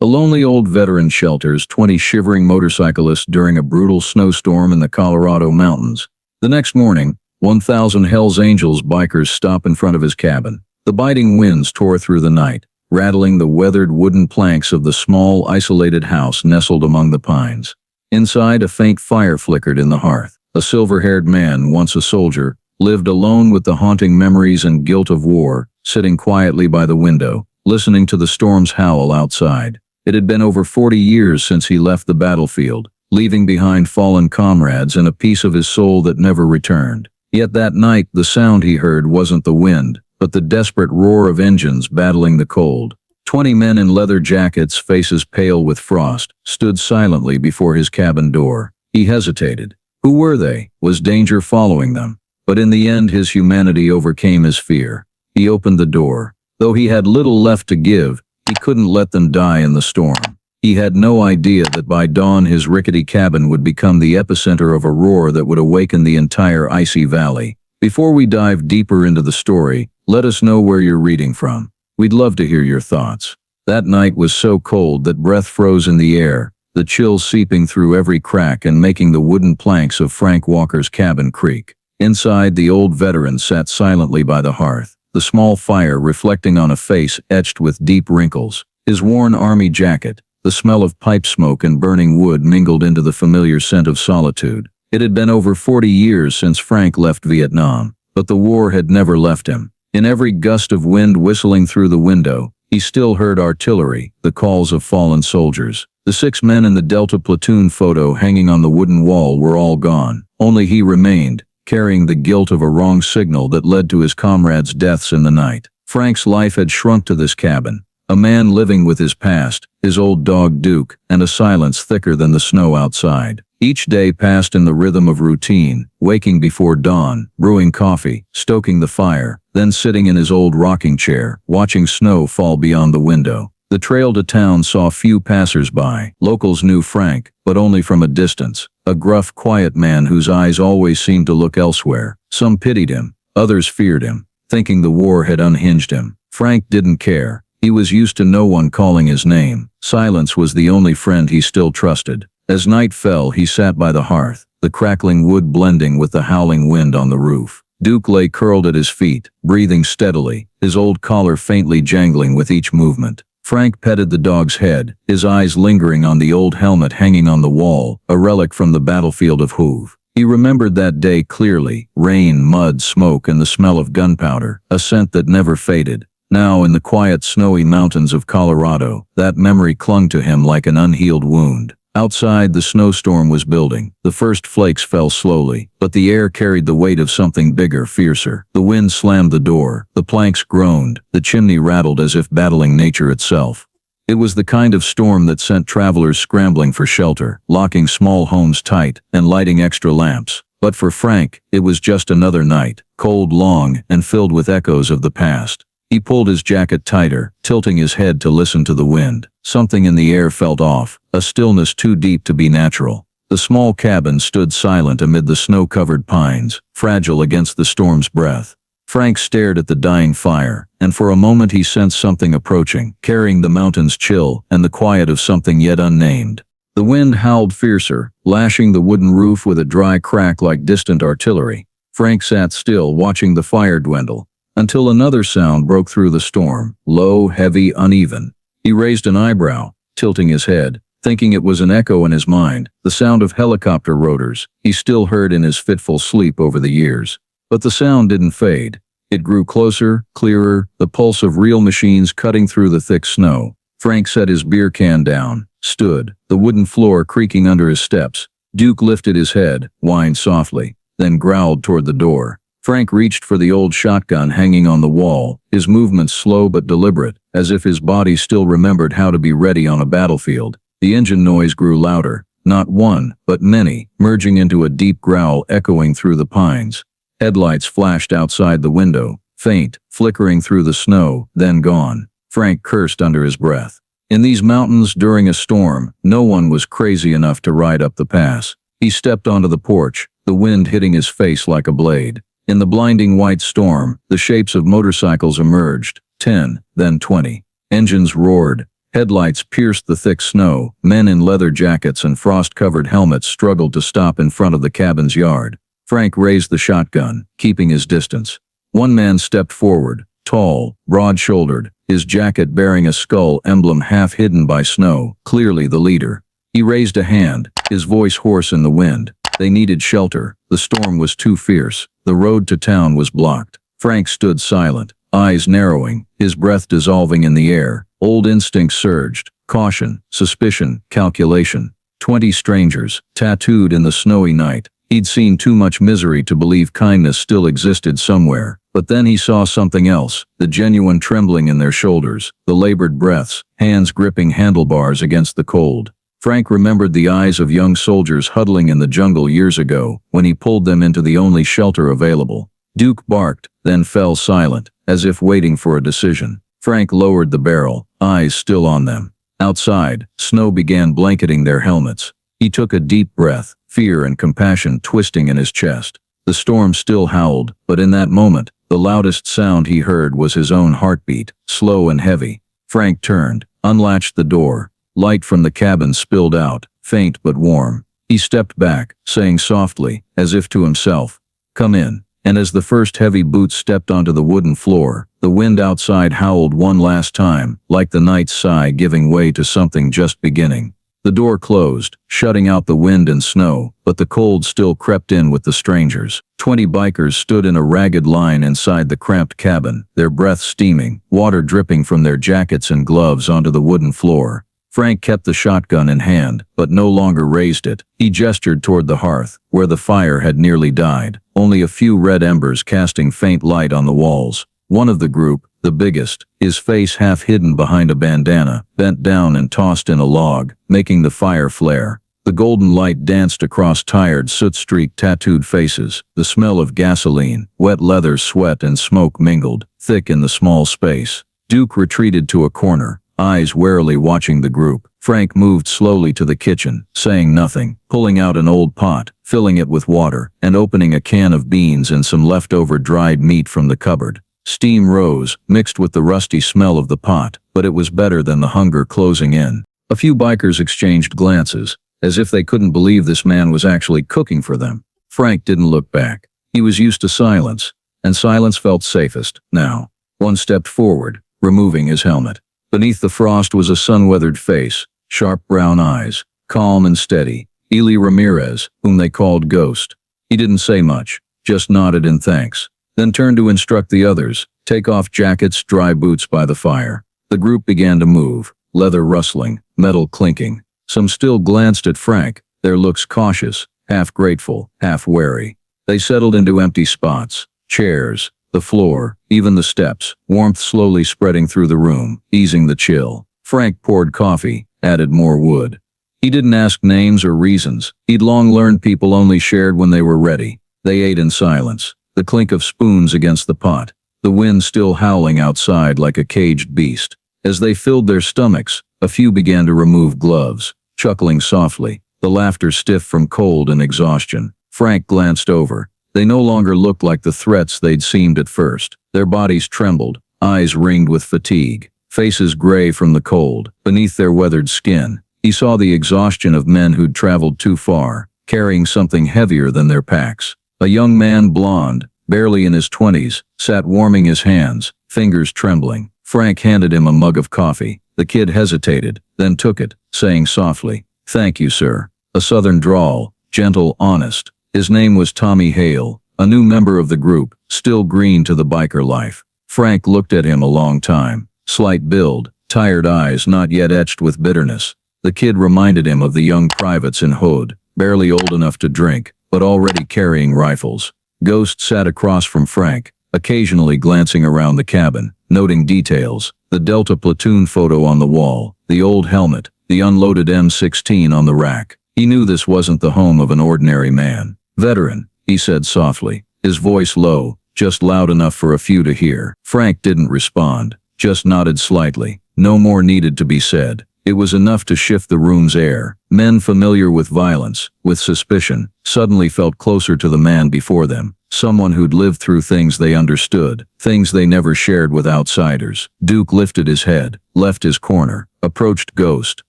A lonely old veteran shelters 20 shivering motorcyclists during a brutal snowstorm in the Colorado mountains. The next morning, 1,000 Hells Angels bikers stop in front of his cabin. The biting winds tore through the night, rattling the weathered wooden planks of the small, isolated house nestled among the pines. Inside, a faint fire flickered in the hearth. A silver-haired man, once a soldier, lived alone with the haunting memories and guilt of war, sitting quietly by the window, listening to the storm's howl outside. It had been over 40 years since he left the battlefield, leaving behind fallen comrades and a piece of his soul that never returned. Yet that night, the sound he heard wasn't the wind, but the desperate roar of engines battling the cold. 20 men in leather jackets, faces pale with frost, stood silently before his cabin door. He hesitated. Who were they? Was danger following them? But in the end, his humanity overcame his fear. He opened the door. Though he had little left to give, he couldn't let them die in the storm. He had no idea that by dawn his rickety cabin would become the epicenter of a roar that would awaken the entire icy valley. Before we dive deeper into the story, let us know where you're reading from. We'd love to hear your thoughts. That night was so cold that breath froze in the air, the chill seeping through every crack and making the wooden planks of Frank Walker's cabin creak. Inside, the old veteran sat silently by the hearth, the small fire reflecting on a face etched with deep wrinkles. His worn army jacket, the smell of pipe smoke and burning wood mingled into the familiar scent of solitude. It had been over 40 years since Frank left Vietnam, but the war had never left him. In every gust of wind whistling through the window, he still heard artillery, the calls of fallen soldiers. The 6 men in the Delta platoon photo hanging on the wooden wall were all gone. Only he remained, carrying the guilt of a wrong signal that led to his comrades' deaths in the night. Frank's life had shrunk to this cabin, a man living with his past, his old dog Duke, and a silence thicker than the snow outside. Each day passed in the rhythm of routine, waking before dawn, brewing coffee, stoking the fire, then sitting in his old rocking chair, watching snow fall beyond the window. The trail to town saw few passers-by. Locals knew Frank, but only from a distance, a gruff, quiet man whose eyes always seemed to look elsewhere. Some pitied him, others feared him, thinking the war had unhinged him. Frank didn't care. He was used to no one calling his name. Silence was the only friend he still trusted. As night fell, he sat by the hearth, the crackling wood blending with the howling wind on the roof. Duke lay curled at his feet, breathing steadily, his old collar faintly jangling with each movement. Frank petted the dog's head, his eyes lingering on the old helmet hanging on the wall, a relic from the battlefield of Hoover. He remembered that day clearly, rain, mud, smoke, and the smell of gunpowder, a scent that never faded. Now, in the quiet, snowy mountains of Colorado, that memory clung to him like an unhealed wound. Outside, the snowstorm was building. The first flakes fell slowly, but the air carried the weight of something bigger, fiercer. The wind slammed the door, the planks groaned, the chimney rattled as if battling nature itself. It was the kind of storm that sent travelers scrambling for shelter, locking small homes tight, and lighting extra lamps. But for Frank, it was just another night, cold, long, and filled with echoes of the past. He pulled his jacket tighter, tilting his head to listen to the wind. Something in the air felt off, a stillness too deep to be natural. The small cabin stood silent amid the snow-covered pines, fragile against the storm's breath. Frank stared at the dying fire, and for a moment he sensed something approaching, carrying the mountain's chill and the quiet of something yet unnamed. The wind howled fiercer, lashing the wooden roof with a dry crack like distant artillery. Frank sat still, watching the fire dwindle, until another sound broke through the storm, low, heavy, uneven. He raised an eyebrow, tilting his head, thinking it was an echo in his mind, the sound of helicopter rotors he still heard in his fitful sleep over the years. But the sound didn't fade. It grew closer, clearer, the pulse of real machines cutting through the thick snow. Frank set his beer can down, stood, the wooden floor creaking under his steps. Duke lifted his head, whined softly, then growled toward the door. Frank reached for the old shotgun hanging on the wall, his movements slow but deliberate, as if his body still remembered how to be ready on a battlefield. The engine noise grew louder, not one, but many, merging into a deep growl echoing through the pines. Headlights flashed outside the window, faint, flickering through the snow, then gone. Frank cursed under his breath. In these mountains during a storm, no one was crazy enough to ride up the pass. He stepped onto the porch, the wind hitting his face like a blade. In the blinding white storm, the shapes of motorcycles emerged, 10, then 20. Engines roared, Headlights pierced the thick snow. Men in leather jackets and frost-covered helmets struggled to stop in front of the cabin's yard. Frank raised the shotgun, keeping his distance. One man stepped forward, tall, broad-shouldered, his jacket bearing a skull emblem half hidden by snow, clearly the leader. He raised a hand, his voice hoarse in the wind. They needed shelter. The storm was too fierce. The road to town was blocked. Frank stood silent, eyes narrowing, his breath dissolving in the air. Old instincts surged. Caution, suspicion, calculation. 20 strangers, tattooed in the snowy night. He'd seen too much misery to believe kindness still existed somewhere. But then he saw something else, the genuine trembling in their shoulders, the labored breaths, hands gripping handlebars against the cold. Frank remembered the eyes of young soldiers huddling in the jungle years ago, when he pulled them into the only shelter available. Duke barked, then fell silent, as if waiting for a decision. Frank lowered the barrel, eyes still on them. Outside, snow began blanketing their helmets. He took a deep breath, fear and compassion twisting in his chest. The storm still howled, but in that moment, the loudest sound he heard was his own heartbeat, slow and heavy. Frank turned, unlatched the door. Light from the cabin spilled out, faint but warm. He stepped back, saying softly, as if to himself, "Come in." And as the first heavy boots stepped onto the wooden floor, the wind outside howled one last time, like the night's sigh giving way to something just beginning. The door closed, shutting out the wind and snow, but the cold still crept in with the strangers. 20 bikers stood in a ragged line inside the cramped cabin, their breath steaming, water dripping from their jackets and gloves onto the wooden floor. Frank kept the shotgun in hand, but no longer raised it. He gestured toward the hearth, where the fire had nearly died, only a few red embers casting faint light on the walls. One of the group, the biggest, his face half hidden behind a bandana, bent down and tossed in a log, making the fire flare. The golden light danced across tired, soot-streaked tattooed faces. The smell of gasoline, wet leather, sweat and smoke mingled, thick in the small space. Duke retreated to a corner, eyes warily watching the group. Frank moved slowly to the kitchen, saying nothing, pulling out an old pot, filling it with water, and opening a can of beans and some leftover dried meat from the cupboard. Steam rose, mixed with the rusty smell of the pot, but it was better than the hunger closing in. A few bikers exchanged glances, as if they couldn't believe this man was actually cooking for them. Frank didn't look back. He was used to silence, and silence felt safest, now. One stepped forward, removing his helmet. Beneath the frost was a sun-weathered face, sharp brown eyes, calm and steady. Eli Ramirez, whom they called Ghost. He didn't say much, just nodded in thanks, then turned to instruct the others, take off jackets, dry boots by the fire. The group began to move, leather rustling, metal clinking. Some still glanced at Frank, their looks cautious, half grateful, half wary. They settled into empty spots, chairs, the floor, even the steps, warmth slowly spreading through the room, easing the chill. Frank poured coffee, added more wood. He didn't ask names or reasons. He'd long learned people only shared when they were ready. They ate in silence, the clink of spoons against the pot, the wind still howling outside like a caged beast. As they filled their stomachs, a few began to remove gloves, chuckling softly, the laughter stiff from cold and exhaustion. Frank glanced over. They no longer looked like the threats they'd seemed at first. Their bodies trembled, eyes ringed with fatigue, faces gray from the cold. Beneath their weathered skin, he saw the exhaustion of men who'd traveled too far, carrying something heavier than their packs. A young man, blond, barely in his 20s, sat warming his hands, fingers trembling. Frank handed him a mug of coffee. The kid hesitated, then took it, saying softly, "Thank you, sir." A southern drawl, gentle, honest. His name was Tommy Hale, a new member of the group, still green to the biker life. Frank looked at him a long time. Slight build, tired eyes not yet etched with bitterness. The kid reminded him of the young privates in Hood, barely old enough to drink, but already carrying rifles. Ghost sat across from Frank, occasionally glancing around the cabin, noting details, the Delta platoon photo on the wall, the old helmet, the unloaded M16 on the rack. He knew this wasn't the home of an ordinary man. "Veteran," he said softly, his voice low, just loud enough for a few to hear. Frank didn't respond, just nodded slightly. No more needed to be said. It was enough to shift the room's air. Men familiar with violence, with suspicion, suddenly felt closer to the man before them, someone who'd lived through things they understood, things they never shared with outsiders. Duke lifted his head, left his corner, approached Ghost,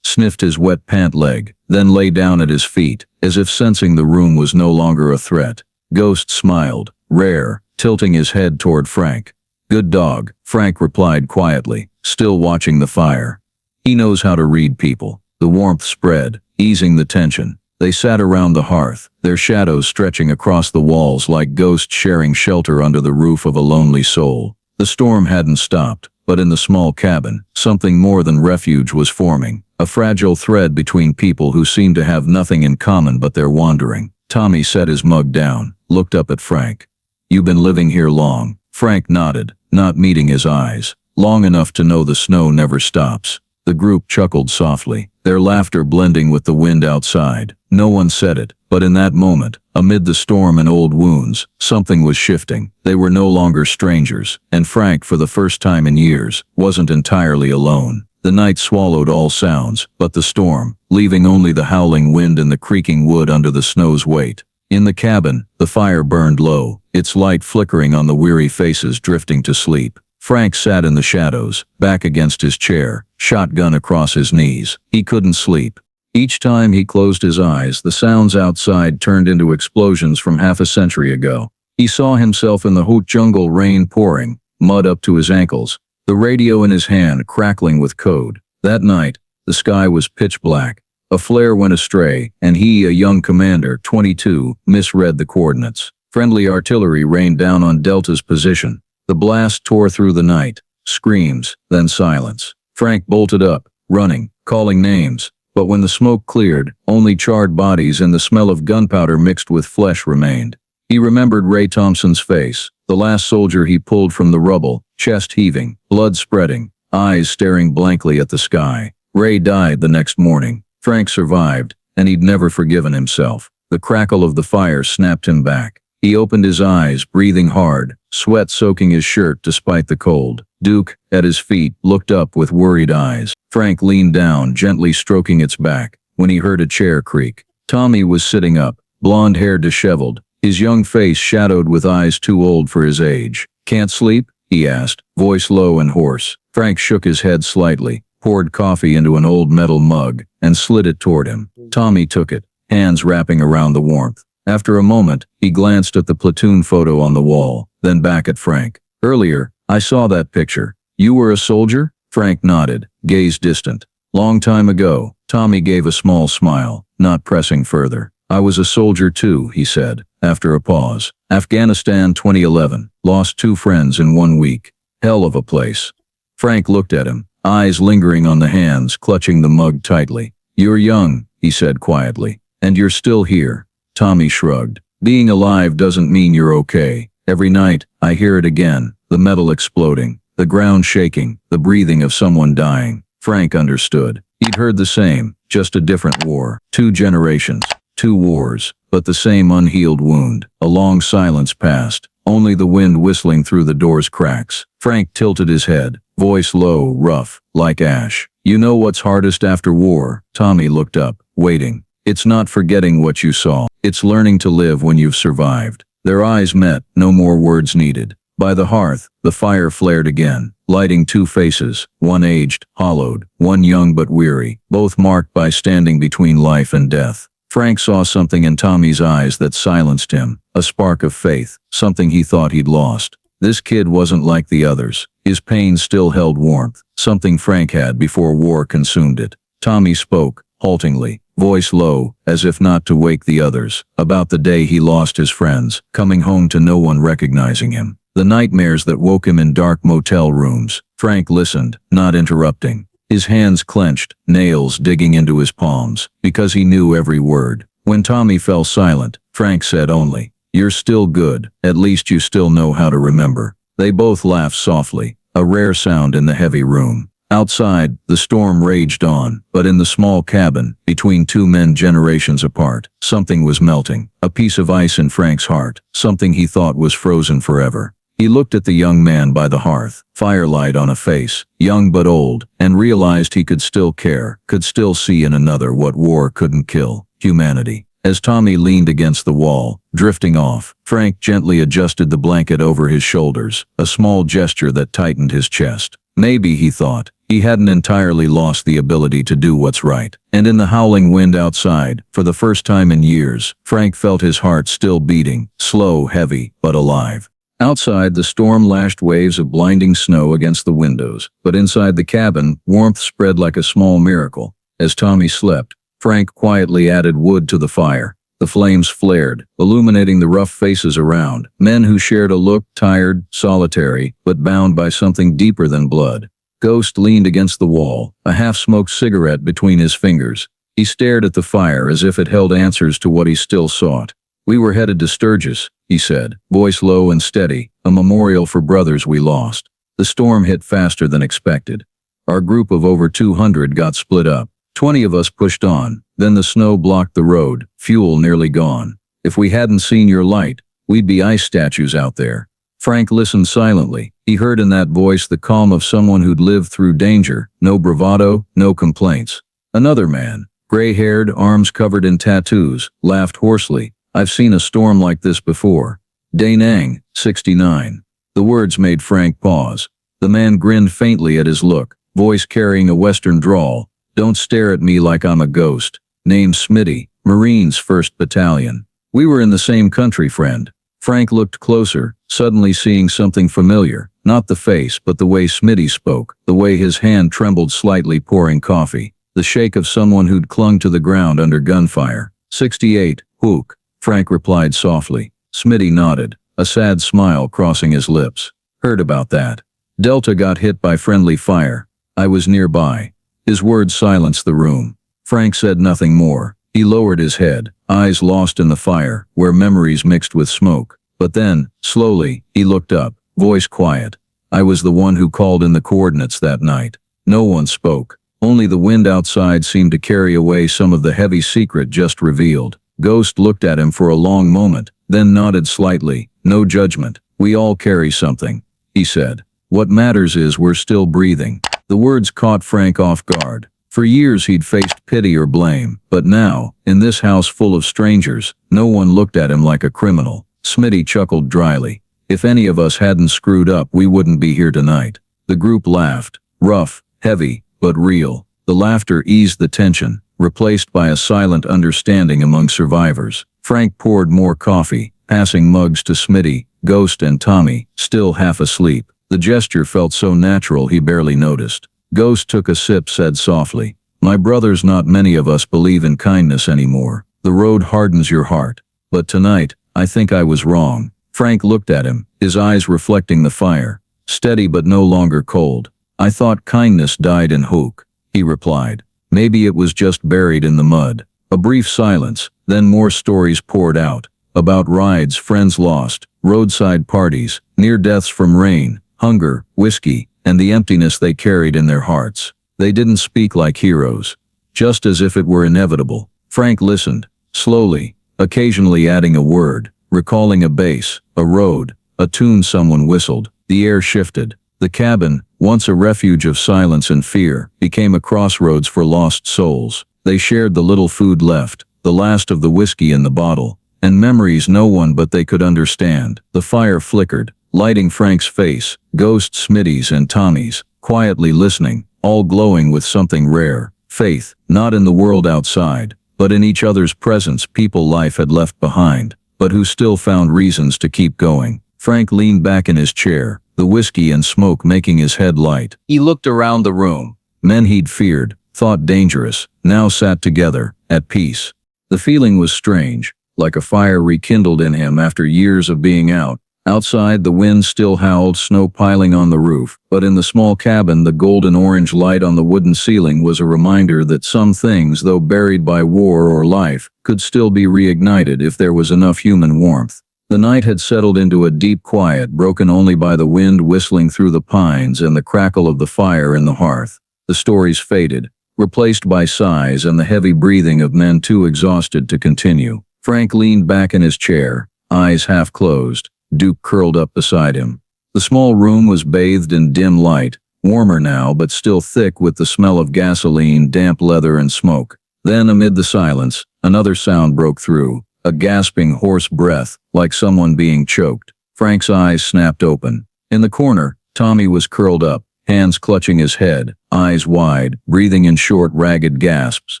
sniffed his wet pant leg, then lay down at his feet, as if sensing the room was no longer a threat. Ghost smiled, rare, tilting his head toward Frank. "Good dog," Frank replied quietly, still watching the fire. "He knows how to read people." The warmth spread, easing the tension. They sat around the hearth, their shadows stretching across the walls like ghosts sharing shelter under the roof of a lonely soul. The storm hadn't stopped, but in the small cabin, something more than refuge was forming, a fragile thread between people who seemed to have nothing in common but their wandering. Tommy set his mug down, looked up at Frank. "You've been living here long?" Frank nodded, not meeting his eyes. "Long enough to know the snow never stops." The group chuckled softly, their laughter blending with the wind outside. No one said it, but in that moment, amid the storm and old wounds, something was shifting. They were no longer strangers, and Frank, for the first time in years, wasn't entirely alone. The night swallowed all sounds, but the storm, leaving only the howling wind and the creaking wood under the snow's weight. In the cabin, the fire burned low, its light flickering on the weary faces drifting to sleep. Frank sat in the shadows, back against his chair, shotgun across his knees. He couldn't sleep. Each time he closed his eyes, the sounds outside turned into explosions from half a century ago. He saw himself in the Hoot jungle, rain pouring, mud up to his ankles, the radio in his hand crackling with code. That night, the sky was pitch black. A flare went astray, and he, a young commander, 22, misread the coordinates. Friendly artillery rained down on Delta's position. The blast tore through the night. Screams, then silence. Frank bolted up, running, calling names. But when the smoke cleared, only charred bodies and the smell of gunpowder mixed with flesh remained. He remembered Ray Thompson's face, the last soldier he pulled from the rubble, chest heaving, blood spreading, eyes staring blankly at the sky. Ray died the next morning. Frank survived, and he'd never forgiven himself. The crackle of the fire snapped him back. He opened his eyes, breathing hard, sweat soaking his shirt despite the cold. Duke, at his feet, looked up with worried eyes. Frank leaned down, gently stroking its back, when he heard a chair creak. Tommy was sitting up, blonde hair disheveled, his young face shadowed with eyes too old for his age. "Can't sleep?" he asked, voice low and hoarse. Frank shook his head slightly, poured coffee into an old metal mug, and slid it toward him. Tommy took it, hands wrapping around the warmth. After a moment, he glanced at the platoon photo on the wall, then back at Frank. "Earlier, I saw that picture. You were a soldier?" Frank nodded, gaze distant. "Long time ago." Tommy gave a small smile, not pressing further. "I was a soldier too," he said, after a pause. "Afghanistan 2011. Lost 2 friends in 1 week. Hell of a place." Frank looked at him, eyes lingering on the hands clutching the mug tightly. "You're young," he said quietly, "and you're still here." Tommy shrugged. "Being alive doesn't mean you're okay. Every night, I hear it again, the metal exploding, the ground shaking, the breathing of someone dying." Frank understood. He'd heard the same, just a different war. 2 generations, 2 wars, but the same unhealed wound. A long silence passed, only the wind whistling through the door's cracks. Frank tilted his head, voice low, rough, like ash. "You know what's hardest after war?" Tommy looked up, waiting. "It's not forgetting what you saw. It's learning to live when you've survived." Their eyes met, no more words needed. By the hearth, the fire flared again, lighting 2 faces, one aged, hollowed, one young but weary, both marked by standing between life and death. Frank saw something in Tommy's eyes that silenced him, a spark of faith, something he thought he'd lost. This kid wasn't like the others. His pain still held warmth, something Frank had before war consumed it. Tommy spoke, haltingly, voice low, as if not to wake the others, about the day he lost his friends, coming home to no one recognizing him. The nightmares that woke him in dark motel rooms. Frank listened, not interrupting. His hands clenched, nails digging into his palms, because he knew every word. When Tommy fell silent, Frank said only, "You're still good, at least you still know how to remember." They both laughed softly, a rare sound in the heavy room. Outside, the storm raged on, but in the small cabin, between 2 men generations apart, something was melting, a piece of ice in Frank's heart, something he thought was frozen forever. He looked at the young man by the hearth, firelight on a face, young but old, and realized he could still care, could still see in another what war couldn't kill: humanity. As Tommy leaned against the wall, drifting off, Frank gently adjusted the blanket over his shoulders, a small gesture that tightened his chest. Maybe, he thought, he hadn't entirely lost the ability to do what's right. And in the howling wind outside, for the first time in years, Frank felt his heart still beating, slow, heavy, but alive. Outside, the storm lashed waves of blinding snow against the windows, but inside the cabin, warmth spread like a small miracle. As Tommy slept, Frank quietly added wood to the fire. The flames flared, illuminating the rough faces around, men who shared a look, tired, solitary, but bound by something deeper than blood. Ghost leaned against the wall, a half-smoked cigarette between his fingers. He stared at the fire as if it held answers to what he still sought. "We were headed to Sturgis," he said, voice low and steady, "a memorial for brothers we lost." The storm hit faster than expected. Our group of over 200 got split up. 20 of us pushed on, then the snow blocked the road, fuel nearly gone. "If we hadn't seen your light, we'd be ice statues out there." Frank listened silently. He heard in that voice the calm of someone who'd lived through danger, no bravado, no complaints. Another man, gray-haired, arms covered in tattoos, laughed hoarsely. "I've seen a storm like this before." Da Nang, 69. The words made Frank pause. The man grinned faintly at his look, voice carrying a western drawl. "Don't stare at me like I'm a ghost. Name's Smitty, Marines 1st Battalion. We were in the same country, friend." Frank looked closer, suddenly seeing something familiar. Not the face, but the way Smitty spoke, the way his hand trembled slightly pouring coffee. The shake of someone who'd clung to the ground under gunfire. 68, Hook, Frank replied softly. Smitty nodded, a sad smile crossing his lips. "Heard about that. Delta got hit by friendly fire. I was nearby." His words silenced the room. Frank said nothing more. He lowered his head, eyes lost in the fire, where memories mixed with smoke. But then, slowly, he looked up, voice quiet. "I was the one who called in the coordinates that night." No one spoke. Only the wind outside seemed to carry away some of the heavy secret just revealed. Ghost looked at him for a long moment, then nodded slightly. "No judgment. We all carry something," he said. "What matters is we're still breathing." The words caught Frank off guard. For years he'd faced pity or blame, but now, in this house full of strangers, no one looked at him like a criminal. Smitty chuckled dryly. "If any of us hadn't screwed up, we wouldn't be here tonight." The group laughed, rough, heavy, but real. The laughter eased the tension, replaced by a silent understanding among survivors. Frank poured more coffee, passing mugs to Smitty, Ghost and Tommy, still half asleep. The gesture felt so natural he barely noticed. Ghost took a sip, said softly, "My brothers, not many of us believe in kindness anymore. The road hardens your heart. But tonight, I think I was wrong." Frank looked at him, his eyes reflecting the fire. Steady but no longer cold. "I thought kindness died in Hook," he replied. "Maybe it was just buried in the mud." A brief silence, then more stories poured out. About rides, friends lost, roadside parties, near deaths from rain, hunger, whiskey, and the emptiness they carried in their hearts. They didn't speak like heroes, just as if it were inevitable. Frank listened, slowly, occasionally adding a word, recalling a bass, a road, a tune someone whistled. The air shifted. The cabin, once a refuge of silence and fear, became a crossroads for lost souls. They shared the little food left, the last of the whiskey in the bottle, and memories no one but they could understand. The fire flickered, lighting Frank's face, Ghost, Smitty's and Tommy's, quietly listening, all glowing with something rare. Faith, not in the world outside, but in each other's presence. People life had left behind, but who still found reasons to keep going. Frank leaned back in his chair, the whiskey and smoke making his head light. He looked around the room. Men he'd feared, thought dangerous, now sat together, at peace. The feeling was strange, like a fire rekindled in him after years of being out. Outside, the wind still howled, snow piling on the roof, but in the small cabin, the golden-orange light on the wooden ceiling was a reminder that some things, though buried by war or life, could still be reignited if there was enough human warmth. The night had settled into a deep quiet, broken only by the wind whistling through the pines and the crackle of the fire in the hearth. The stories faded, replaced by sighs and the heavy breathing of men too exhausted to continue. Frank leaned back in his chair, eyes half closed. Duke curled up beside him. The small room was bathed in dim light, warmer now but still thick with the smell of gasoline, damp leather and smoke. Then amid the silence, another sound broke through, a gasping hoarse breath, like someone being choked. Frank's eyes snapped open. In the corner, Tommy was curled up, hands clutching his head, eyes wide, breathing in short, ragged gasps,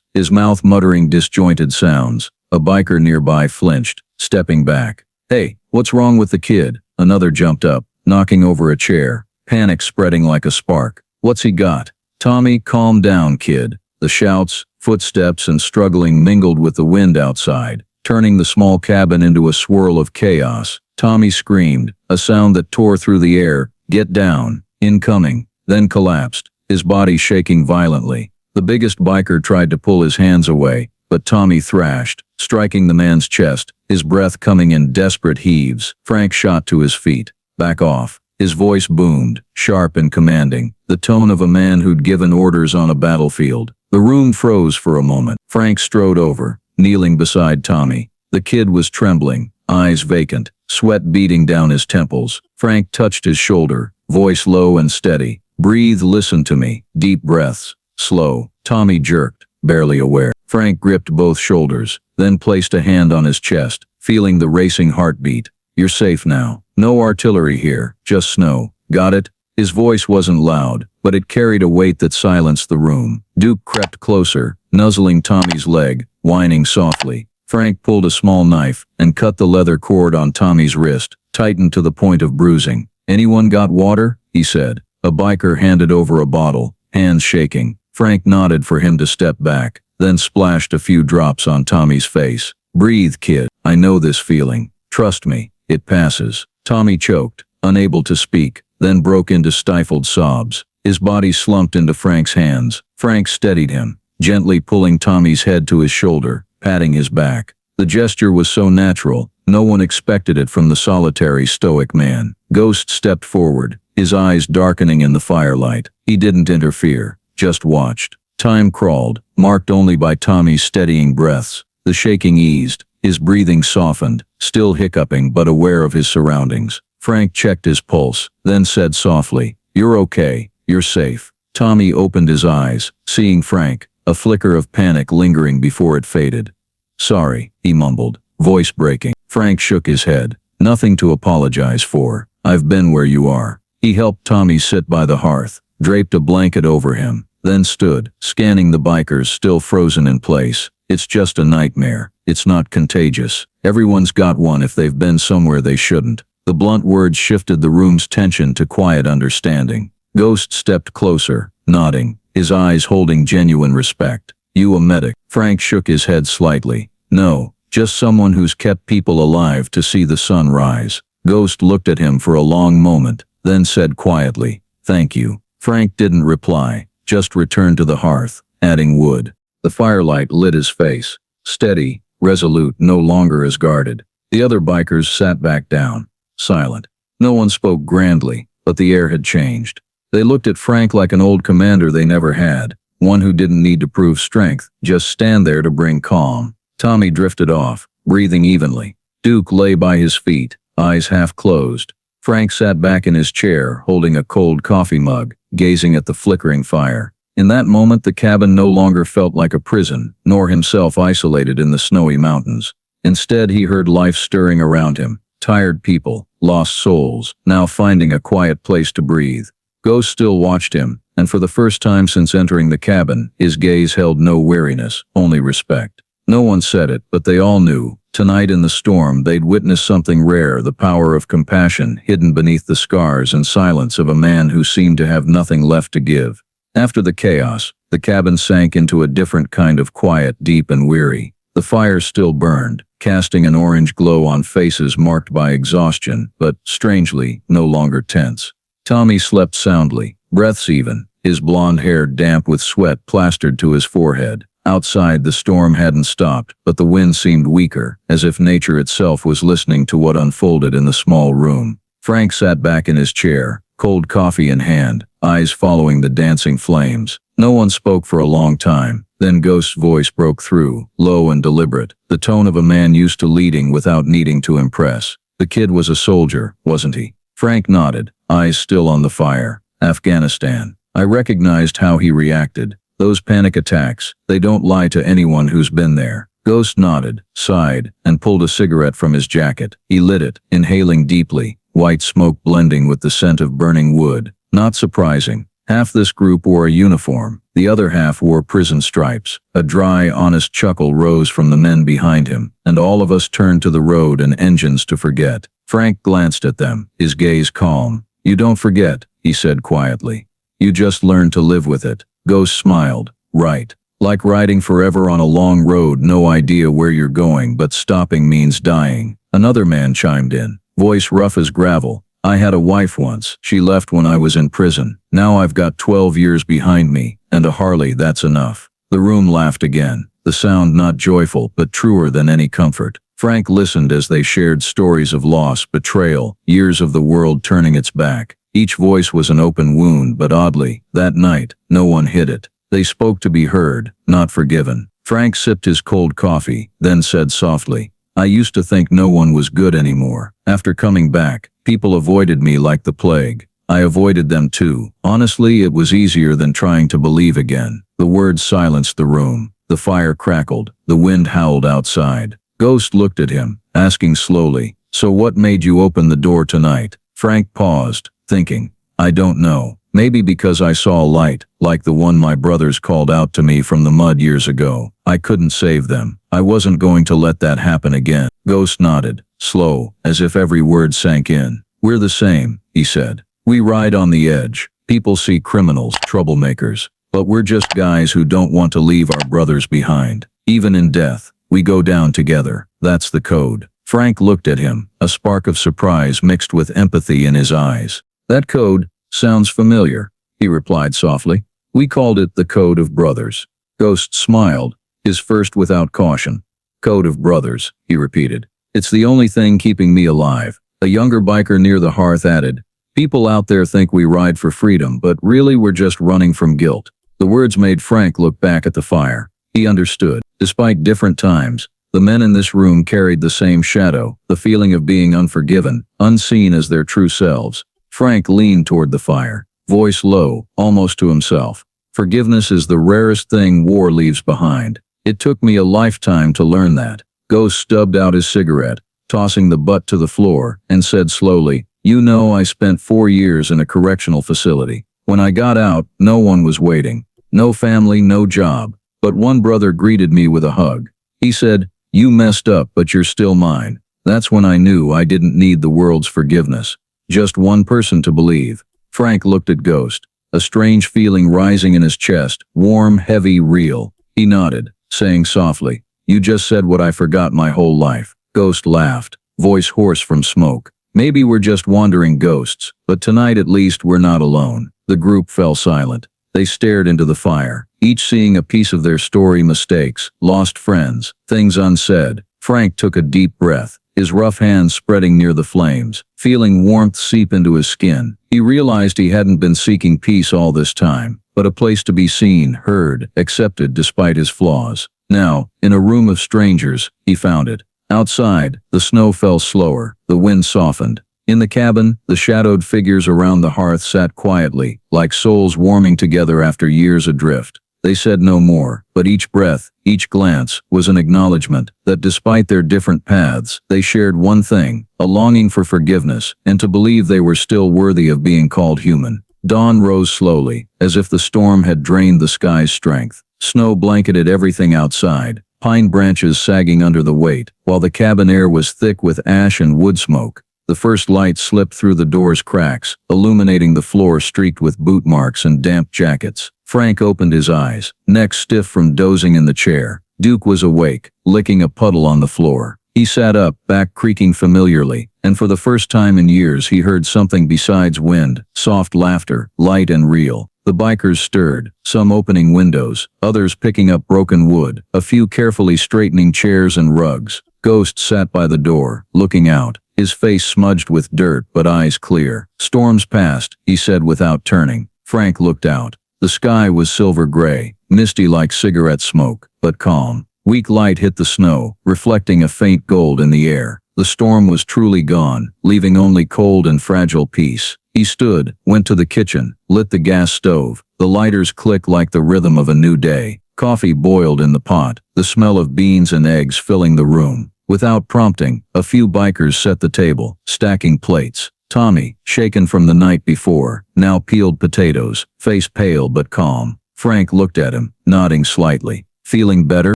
his mouth muttering disjointed sounds. A biker nearby flinched, stepping back. "Hey, what's wrong with the kid?" Another jumped up, knocking over a chair, panic spreading like a spark. "What's he got?" "Tommy, calm down, kid." The shouts, footsteps and struggling mingled with the wind outside, turning the small cabin into a swirl of chaos. Tommy screamed, a sound that tore through the air, "Get down, incoming," then collapsed, his body shaking violently. The biggest biker tried to pull his hands away, but Tommy thrashed, striking the man's chest, his breath coming in desperate heaves. Frank shot to his feet. "Back off." His voice boomed, sharp and commanding, the tone of a man who'd given orders on a battlefield. The room froze for a moment. Frank strode over, kneeling beside Tommy. The kid was trembling, eyes vacant, sweat beading down his temples. Frank touched his shoulder, voice low and steady. "Breathe, listen to me." Deep breaths. Slow. Tommy jerked, barely aware. Frank gripped both shoulders, then placed a hand on his chest, feeling the racing heartbeat. "You're safe now. No artillery here, just snow. Got it?" His voice wasn't loud, but it carried a weight that silenced the room. Duke crept closer, nuzzling Tommy's leg, whining softly. Frank pulled a small knife and cut the leather cord on Tommy's wrist, tightened to the point of bruising. "Anyone got water?" he said. A biker handed over a bottle, hands shaking. Frank nodded for him to step back, then splashed a few drops on Tommy's face. "Breathe, kid. I know this feeling. Trust me, it passes." Tommy choked, unable to speak, then broke into stifled sobs. His body slumped into Frank's hands. Frank steadied him, gently pulling Tommy's head to his shoulder, patting his back. The gesture was so natural, no one expected it from the solitary, stoic man. Ghost stepped forward, his eyes darkening in the firelight. He didn't interfere, just watched. Time crawled, marked only by Tommy's steadying breaths. The shaking eased, his breathing softened, still hiccuping but aware of his surroundings. Frank checked his pulse, then said softly, "You're okay, you're safe." Tommy opened his eyes, seeing Frank, a flicker of panic lingering before it faded. "Sorry," he mumbled, voice breaking. Frank shook his head. "Nothing to apologize for. I've been where you are." He helped Tommy sit by the hearth, draped a blanket over him, then stood, scanning the bikers still frozen in place. "It's just a nightmare. It's not contagious. Everyone's got one if they've been somewhere they shouldn't." The blunt words shifted the room's tension to quiet understanding. Ghost stepped closer, nodding, his eyes holding genuine respect. "You a medic?" Frank shook his head slightly. "No, just someone who's kept people alive to see the sun rise." Ghost looked at him for a long moment, then said quietly, "Thank you." Frank didn't reply, just returned to the hearth, adding wood. The firelight lit his face. Steady, resolute, no longer as guarded. The other bikers sat back down, silent. No one spoke grandly, but the air had changed. They looked at Frank like an old commander they never had, one who didn't need to prove strength, just stand there to bring calm. Tommy drifted off, breathing evenly. Duke lay by his feet, eyes half closed. Frank sat back in his chair, holding a cold coffee mug, gazing at the flickering fire. In that moment the cabin no longer felt like a prison, nor himself isolated in the snowy mountains. Instead he heard life stirring around him, tired people, lost souls, now finding a quiet place to breathe. Ghost still watched him, and for the first time since entering the cabin, his gaze held no weariness, only respect. No one said it, but they all knew. Tonight in the storm they'd witnessed something rare, the power of compassion hidden beneath the scars and silence of a man who seemed to have nothing left to give. After the chaos, the cabin sank into a different kind of quiet, deep and weary. The fire still burned, casting an orange glow on faces marked by exhaustion, but, strangely, no longer tense. Tommy slept soundly, breaths even, his blonde hair damp with sweat plastered to his forehead. Outside the storm hadn't stopped, but the wind seemed weaker, as if nature itself was listening to what unfolded in the small room. Frank sat back in his chair, cold coffee in hand, eyes following the dancing flames. No one spoke for a long time. Then Ghost's voice broke through, low and deliberate, the tone of a man used to leading without needing to impress. "The kid was a soldier, wasn't he?" Frank nodded, eyes still on the fire. Afghanistan. I recognized how he reacted. Those panic attacks, they don't lie to anyone who's been there. Ghost nodded, sighed, and pulled a cigarette from his jacket. He lit it, inhaling deeply, white smoke blending with the scent of burning wood. Not surprising. Half this group wore a uniform, the other half wore prison stripes. A dry, honest chuckle rose from the men behind him, and all of us turned to the road and engines to forget. Frank glanced at them, his gaze calm. You don't forget, he said quietly. You just learn to live with it. Ghost smiled. Right. Like riding forever on a long road, no idea where you're going, but stopping means dying. Another man chimed in, voice rough as gravel. I had a wife once. She left when I was in prison. Now I've got 12 years behind me, and a Harley, that's enough. The room laughed again, the sound not joyful but truer than any comfort. Frank listened as they shared stories of loss, betrayal, years of the world turning its back. Each voice was an open wound, but oddly, that night, no one hid it. They spoke to be heard, not forgiven. Frank sipped his cold coffee, then said softly, I used to think no one was good anymore. After coming back, people avoided me like the plague. I avoided them too. Honestly, it was easier than trying to believe again. The words silenced the room. The fire crackled. The wind howled outside. Ghost looked at him, asking slowly, so what made you open the door tonight? Frank paused, thinking, I don't know. Maybe because I saw a light, like the one my brothers called out to me from the mud years ago. I couldn't save them. I wasn't going to let that happen again. Ghost nodded, slow, as if every word sank in. We're the same, he said. We ride on the edge. People see criminals, troublemakers. But we're just guys who don't want to leave our brothers behind. Even in death, we go down together. That's the code. Frank looked at him, a spark of surprise mixed with empathy in his eyes. That code sounds familiar, he replied softly. We called it the Code of Brothers. Ghost smiled, his first without caution. Code of Brothers, he repeated. It's the only thing keeping me alive. A younger biker near the hearth added, people out there think we ride for freedom, but really we're just running from guilt. The words made Frank look back at the fire. He understood. Despite different times, the men in this room carried the same shadow, the feeling of being unforgiven, unseen as their true selves. Frank leaned toward the fire, voice low, almost to himself. Forgiveness is the rarest thing war leaves behind. It took me a lifetime to learn that. Ghost stubbed out his cigarette, tossing the butt to the floor, and said slowly, you know, I spent 4 years in a correctional facility. When I got out, no one was waiting. No family, no job. But one brother greeted me with a hug. He said, you messed up, but you're still mine. That's when I knew I didn't need the world's forgiveness. Just one person to believe. Frank looked at Ghost, a strange feeling rising in his chest, warm, heavy, real. He nodded, saying softly, you just said what I forgot my whole life. Ghost laughed, voice hoarse from smoke. Maybe we're just wandering ghosts, but tonight at least we're not alone. The group fell silent. They stared into the fire, each seeing a piece of their story, mistakes, lost friends, things unsaid. Frank took a deep breath, his rough hands spreading near the flames, feeling warmth seep into his skin. He realized he hadn't been seeking peace all this time, but a place to be seen, heard, accepted despite his flaws. Now, in a room of strangers, he found it. Outside, the snow fell slower, the wind softened. In the cabin, the shadowed figures around the hearth sat quietly, like souls warming together after years adrift. They said no more, but each breath, each glance, was an acknowledgement that despite their different paths, they shared one thing, a longing for forgiveness, and to believe they were still worthy of being called human. Dawn rose slowly, as if the storm had drained the sky's strength. Snow blanketed everything outside, pine branches sagging under the weight, while the cabin air was thick with ash and wood smoke. The first light slipped through the door's cracks, illuminating the floor streaked with boot marks and damp jackets. Frank opened his eyes, neck stiff from dozing in the chair. Duke was awake, licking a puddle on the floor. He sat up, back creaking familiarly, and for the first time in years he heard something besides wind, soft laughter, light and real. The bikers stirred, some opening windows, others picking up broken wood, a few carefully straightening chairs and rugs. Ghost sat by the door, looking out, his face smudged with dirt but eyes clear. Storms passed, he said without turning. Frank looked out. The sky was silver gray, misty like cigarette smoke, but calm. Weak light hit the snow, reflecting a faint gold in the air. The storm was truly gone, leaving only cold and fragile peace. He stood, went to the kitchen, lit the gas stove. The lighters clicked like the rhythm of a new day. Coffee boiled in the pot, the smell of beans and eggs filling the room. Without prompting, a few bikers set the table, stacking plates. Tommy, shaken from the night before, now peeled potatoes, face pale but calm. Frank looked at him, nodding slightly. Feeling better?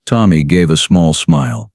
Tommy gave a small smile.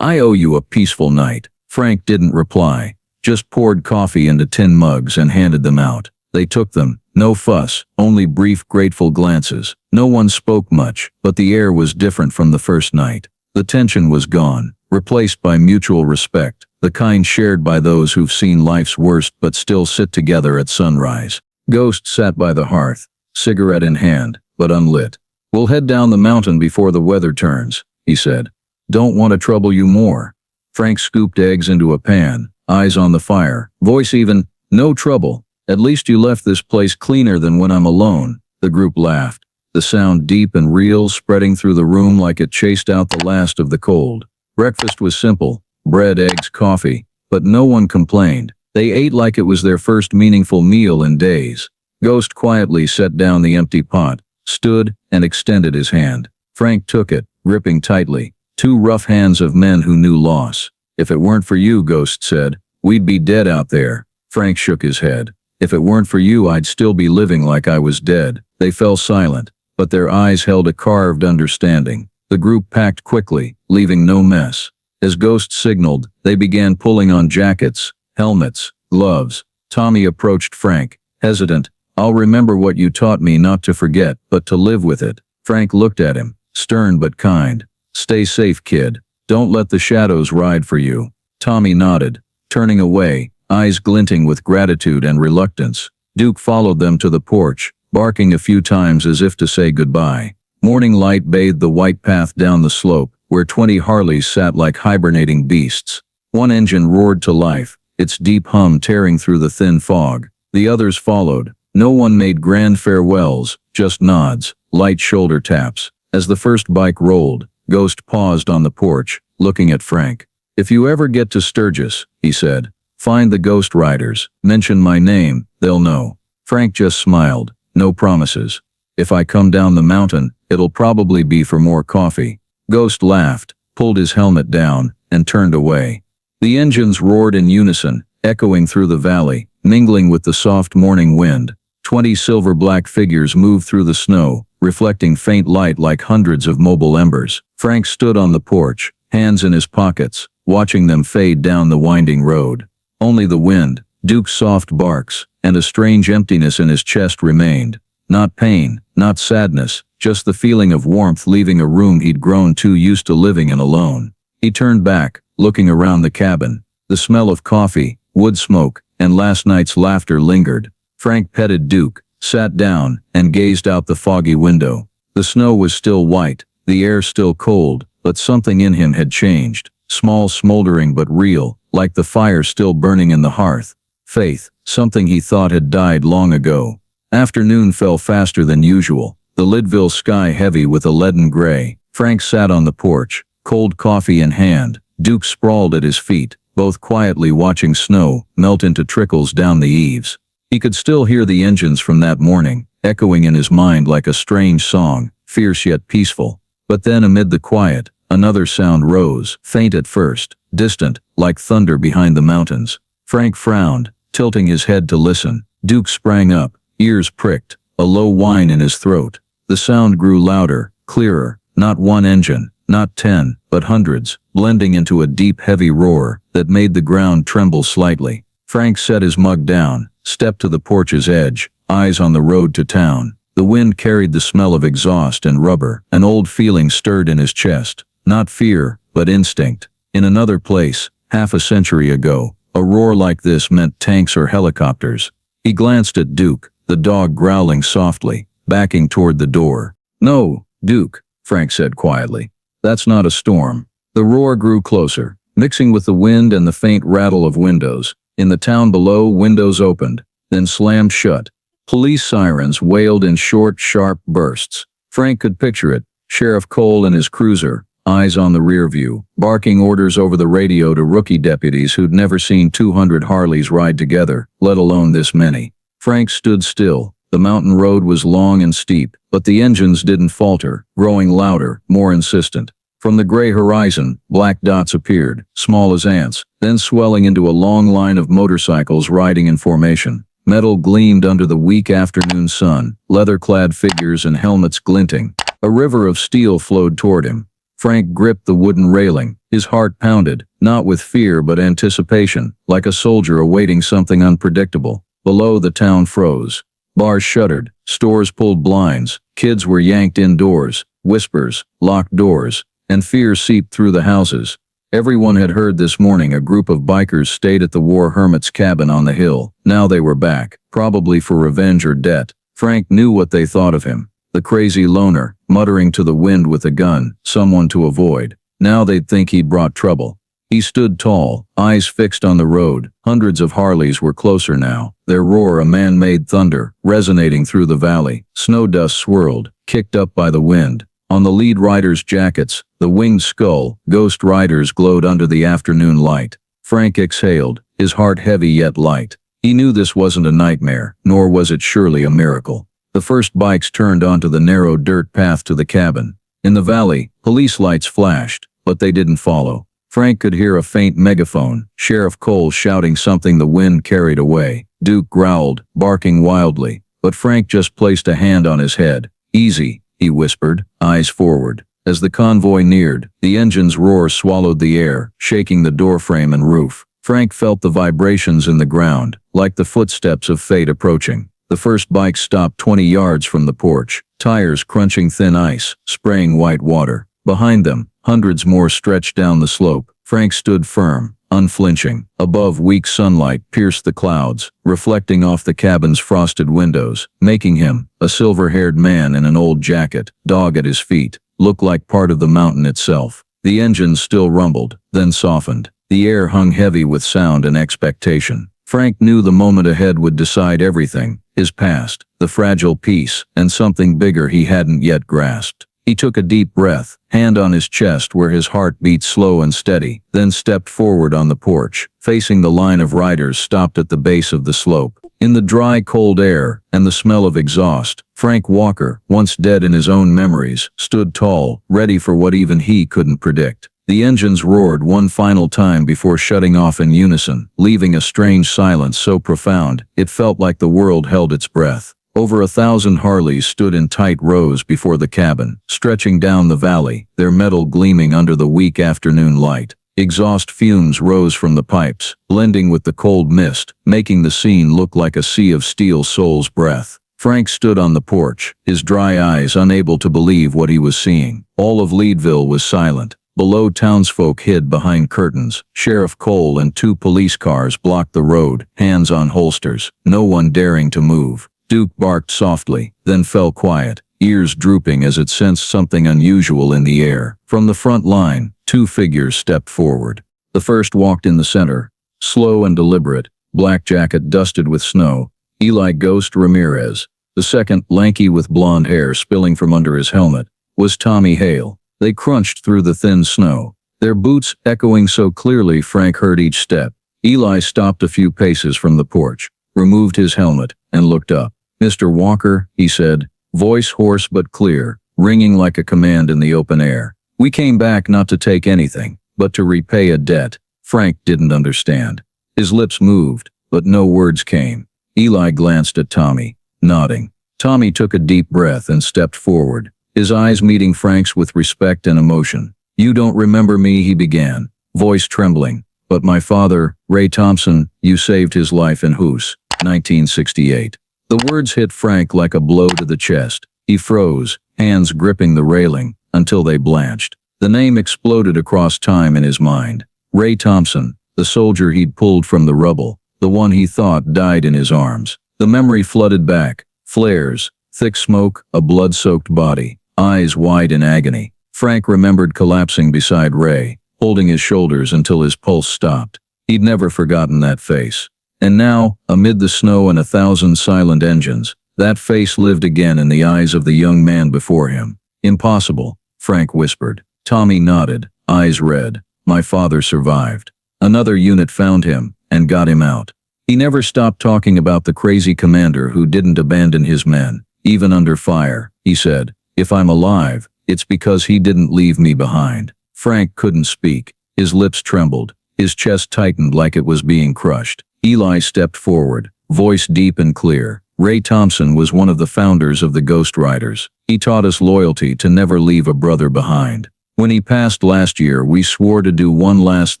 I owe you a peaceful night. Frank didn't reply, just poured coffee into tin mugs and handed them out. They took them, no fuss, only brief grateful glances. No one spoke much, but the air was different from the first night. The tension was gone, replaced by mutual respect, the kind shared by those who've seen life's worst but still sit together at sunrise. Ghost sat by the hearth, cigarette in hand, but unlit. We'll head down the mountain before the weather turns, he said. Don't want to trouble you more. Frank scooped eggs into a pan, eyes on the fire, voice even, no trouble. At least you left this place cleaner than when I'm alone. The group laughed, the sound deep and real, spreading through the room like it chased out the last of the cold. Breakfast was simple, bread, eggs, coffee, but no one complained. They ate like it was their first meaningful meal in days. Ghost quietly set down the empty pot, stood, and extended his hand. Frank took it, gripping tightly. Two rough hands of men who knew loss. If it weren't for you, Ghost said, we'd be dead out there. Frank shook his head. If it weren't for you, I'd still be living like I was dead. They fell silent, but their eyes held a carved understanding. The group packed quickly, leaving no mess. As Ghost signaled, they began pulling on jackets, helmets, gloves. Tommy approached Frank, hesitant. I'll remember what you taught me, not to forget, but to live with it. Frank looked at him, stern but kind. Stay safe, kid. Don't let the shadows ride for you. Tommy nodded, turning away, eyes glinting with gratitude and reluctance. Duke followed them to the porch, barking a few times as if to say goodbye. Morning light bathed the white path down the slope, where 20 Harleys sat like hibernating beasts. One engine roared to life, its deep hum tearing through the thin fog. The others followed. No one made grand farewells, just nods, light shoulder taps. As the first bike rolled, Ghost paused on the porch, looking at Frank. If you ever get to Sturgis, he said, find the Ghost Riders, mention my name, they'll know. Frank just smiled, no promises. If I come down the mountain, it'll probably be for more coffee. Ghost laughed, pulled his helmet down, and turned away. The engines roared in unison, echoing through the valley, mingling with the soft morning wind. 20 silver-black figures moved through the snow, reflecting faint light like hundreds of mobile embers. Frank stood on the porch, hands in his pockets, watching them fade down the winding road. Only the wind, Duke's soft barks, and a strange emptiness in his chest remained. Not pain, not sadness, just the feeling of warmth leaving a room he'd grown too used to living in alone. He turned back, looking around the cabin. The smell of coffee, wood smoke, and last night's laughter lingered. Frank petted Duke, sat down, and gazed out the foggy window. The snow was still white, the air still cold, but something in him had changed. Small, smoldering but real, like the fire still burning in the hearth. Faith, something he thought had died long ago. Afternoon fell faster than usual, the Leadville sky heavy with a leaden gray. Frank sat on the porch, cold coffee in hand. Duke sprawled at his feet, both quietly watching snow melt into trickles down the eaves. He could still hear the engines from that morning, echoing in his mind like a strange song, fierce yet peaceful. But then amid the quiet, another sound rose, faint at first, distant, like thunder behind the mountains. Frank frowned, tilting his head to listen. Duke sprang up, ears pricked, a low whine in his throat. The sound grew louder, clearer, not one engine, not 10, but hundreds, blending into a deep heavy roar that made the ground tremble slightly. Frank set his mug down, stepped to the porch's edge, eyes on the road to town. The wind carried the smell of exhaust and rubber. An old feeling stirred in his chest, not fear, but instinct. In another place, half a century ago, a roar like this meant tanks or helicopters. He glanced at Duke, the dog growling softly, backing toward the door. No, Duke, Frank said quietly. That's not a storm. The roar grew closer, mixing with the wind and the faint rattle of windows. In the town below, windows opened, then slammed shut. Police sirens wailed in short, sharp bursts. Frank could picture it, Sheriff Cole and his cruiser, eyes on the rear view, barking orders over the radio to rookie deputies who'd never seen 200 Harleys ride together, let alone this many. Frank stood still. The mountain road was long and steep, but the engines didn't falter, growing louder, more insistent. From the gray horizon, black dots appeared, small as ants, then swelling into a long line of motorcycles riding in formation. Metal gleamed under the weak afternoon sun, leather-clad figures and helmets glinting. A river of steel flowed toward him. Frank gripped the wooden railing. His heart pounded, not with fear but anticipation, like a soldier awaiting something unpredictable. Below, the town froze. Bars shuttered, stores pulled blinds, kids were yanked indoors, whispers, locked doors, and fear seeped through the houses. Everyone had heard this morning a group of bikers stayed at the war hermit's cabin on the hill. Now they were back, probably for revenge or debt. Frank knew what they thought of him. The crazy loner, muttering to the wind with a gun, someone to avoid. Now they'd think he'd brought trouble. He stood tall, eyes fixed on the road. Hundreds of Harleys were closer now, their roar a man-made thunder, resonating through the valley. Snow dust swirled, kicked up by the wind. On the lead riders' jackets, the winged skull, ghost riders glowed under the afternoon light. Frank exhaled, his heart heavy yet light. He knew this wasn't a nightmare, nor was it surely a miracle. The first bikes turned onto the narrow dirt path to the cabin. In the valley, police lights flashed, but they didn't follow. Frank could hear a faint megaphone, Sheriff Cole shouting something the wind carried away. Duke growled, barking wildly, but Frank just placed a hand on his head. "Easy," he whispered, eyes forward. As the convoy neared, the engine's roar swallowed the air, shaking the doorframe and roof. Frank felt the vibrations in the ground, like the footsteps of fate approaching. The first bike stopped 20 yards from the porch, tires crunching thin ice, spraying white water. Behind them, hundreds more stretched down the slope. Frank stood firm, unflinching. Above, weak sunlight pierced the clouds, reflecting off the cabin's frosted windows, making him, a silver-haired man in an old jacket, dog at his feet, look like part of the mountain itself. The engine still rumbled, then softened. The air hung heavy with sound and expectation. Frank knew the moment ahead would decide everything, his past, the fragile peace, and something bigger he hadn't yet grasped. He took a deep breath, hand on his chest where his heart beat slow and steady, then stepped forward on the porch, facing the line of riders stopped at the base of the slope. In the dry, cold air, and the smell of exhaust, Frank Walker, once dead in his own memories, stood tall, ready for what even he couldn't predict. The engines roared one final time before shutting off in unison, leaving a strange silence so profound, it felt like the world held its breath. Over 1,000 Harleys stood in tight rows before the cabin, stretching down the valley, their metal gleaming under the weak afternoon light. Exhaust fumes rose from the pipes, blending with the cold mist, making the scene look like a sea of steel soul's breath. Frank stood on the porch, his dry eyes unable to believe what he was seeing. All of Leadville was silent. Below, townsfolk hid behind curtains. Sheriff Cole and 2 police cars blocked the road, hands on holsters, no one daring to move. Duke barked softly, then fell quiet, ears drooping as it sensed something unusual in the air. From the front line, 2 figures stepped forward. The first walked in the center, slow and deliberate, black jacket dusted with snow, Eli Ghost Ramirez. The second, lanky with blonde hair spilling from under his helmet, was Tommy Hale. They crunched through the thin snow, their boots echoing so clearly Frank heard each step. Eli stopped a few paces from the porch, removed his helmet, and looked up. "Mr. Walker," he said, voice hoarse but clear, ringing like a command in the open air. "We came back not to take anything, but to repay a debt." Frank didn't understand. His lips moved, but no words came. Eli glanced at Tommy, nodding. Tommy took a deep breath and stepped forward, his eyes meeting Frank's with respect and emotion. "You don't remember me," he began, voice trembling. "But my father, Ray Thompson, you saved his life in Hoos, 1968. The words hit Frank like a blow to the chest. He froze, hands gripping the railing, until they blanched. The name exploded across time in his mind. Ray Thompson, the soldier he'd pulled from the rubble, the one he thought died in his arms. The memory flooded back, flares, thick smoke, a blood-soaked body, eyes wide in agony. Frank remembered collapsing beside Ray, holding his shoulders until his pulse stopped. He'd never forgotten that face. And now, amid the snow and 1,000 silent engines, that face lived again in the eyes of the young man before him. "Impossible," Frank whispered. Tommy nodded, eyes red. My father survived. Another unit found him and got him out. He never stopped talking about the crazy commander who didn't abandon his men, even under fire. He said, "If I'm alive, it's because he didn't leave me behind." Frank couldn't speak. His lips trembled. His chest tightened like it was being crushed. Eli stepped forward, voice deep and clear. Ray Thompson was one of the founders of the Ghost Riders. He taught us loyalty, to never leave a brother behind. When he passed last year, we swore to do one last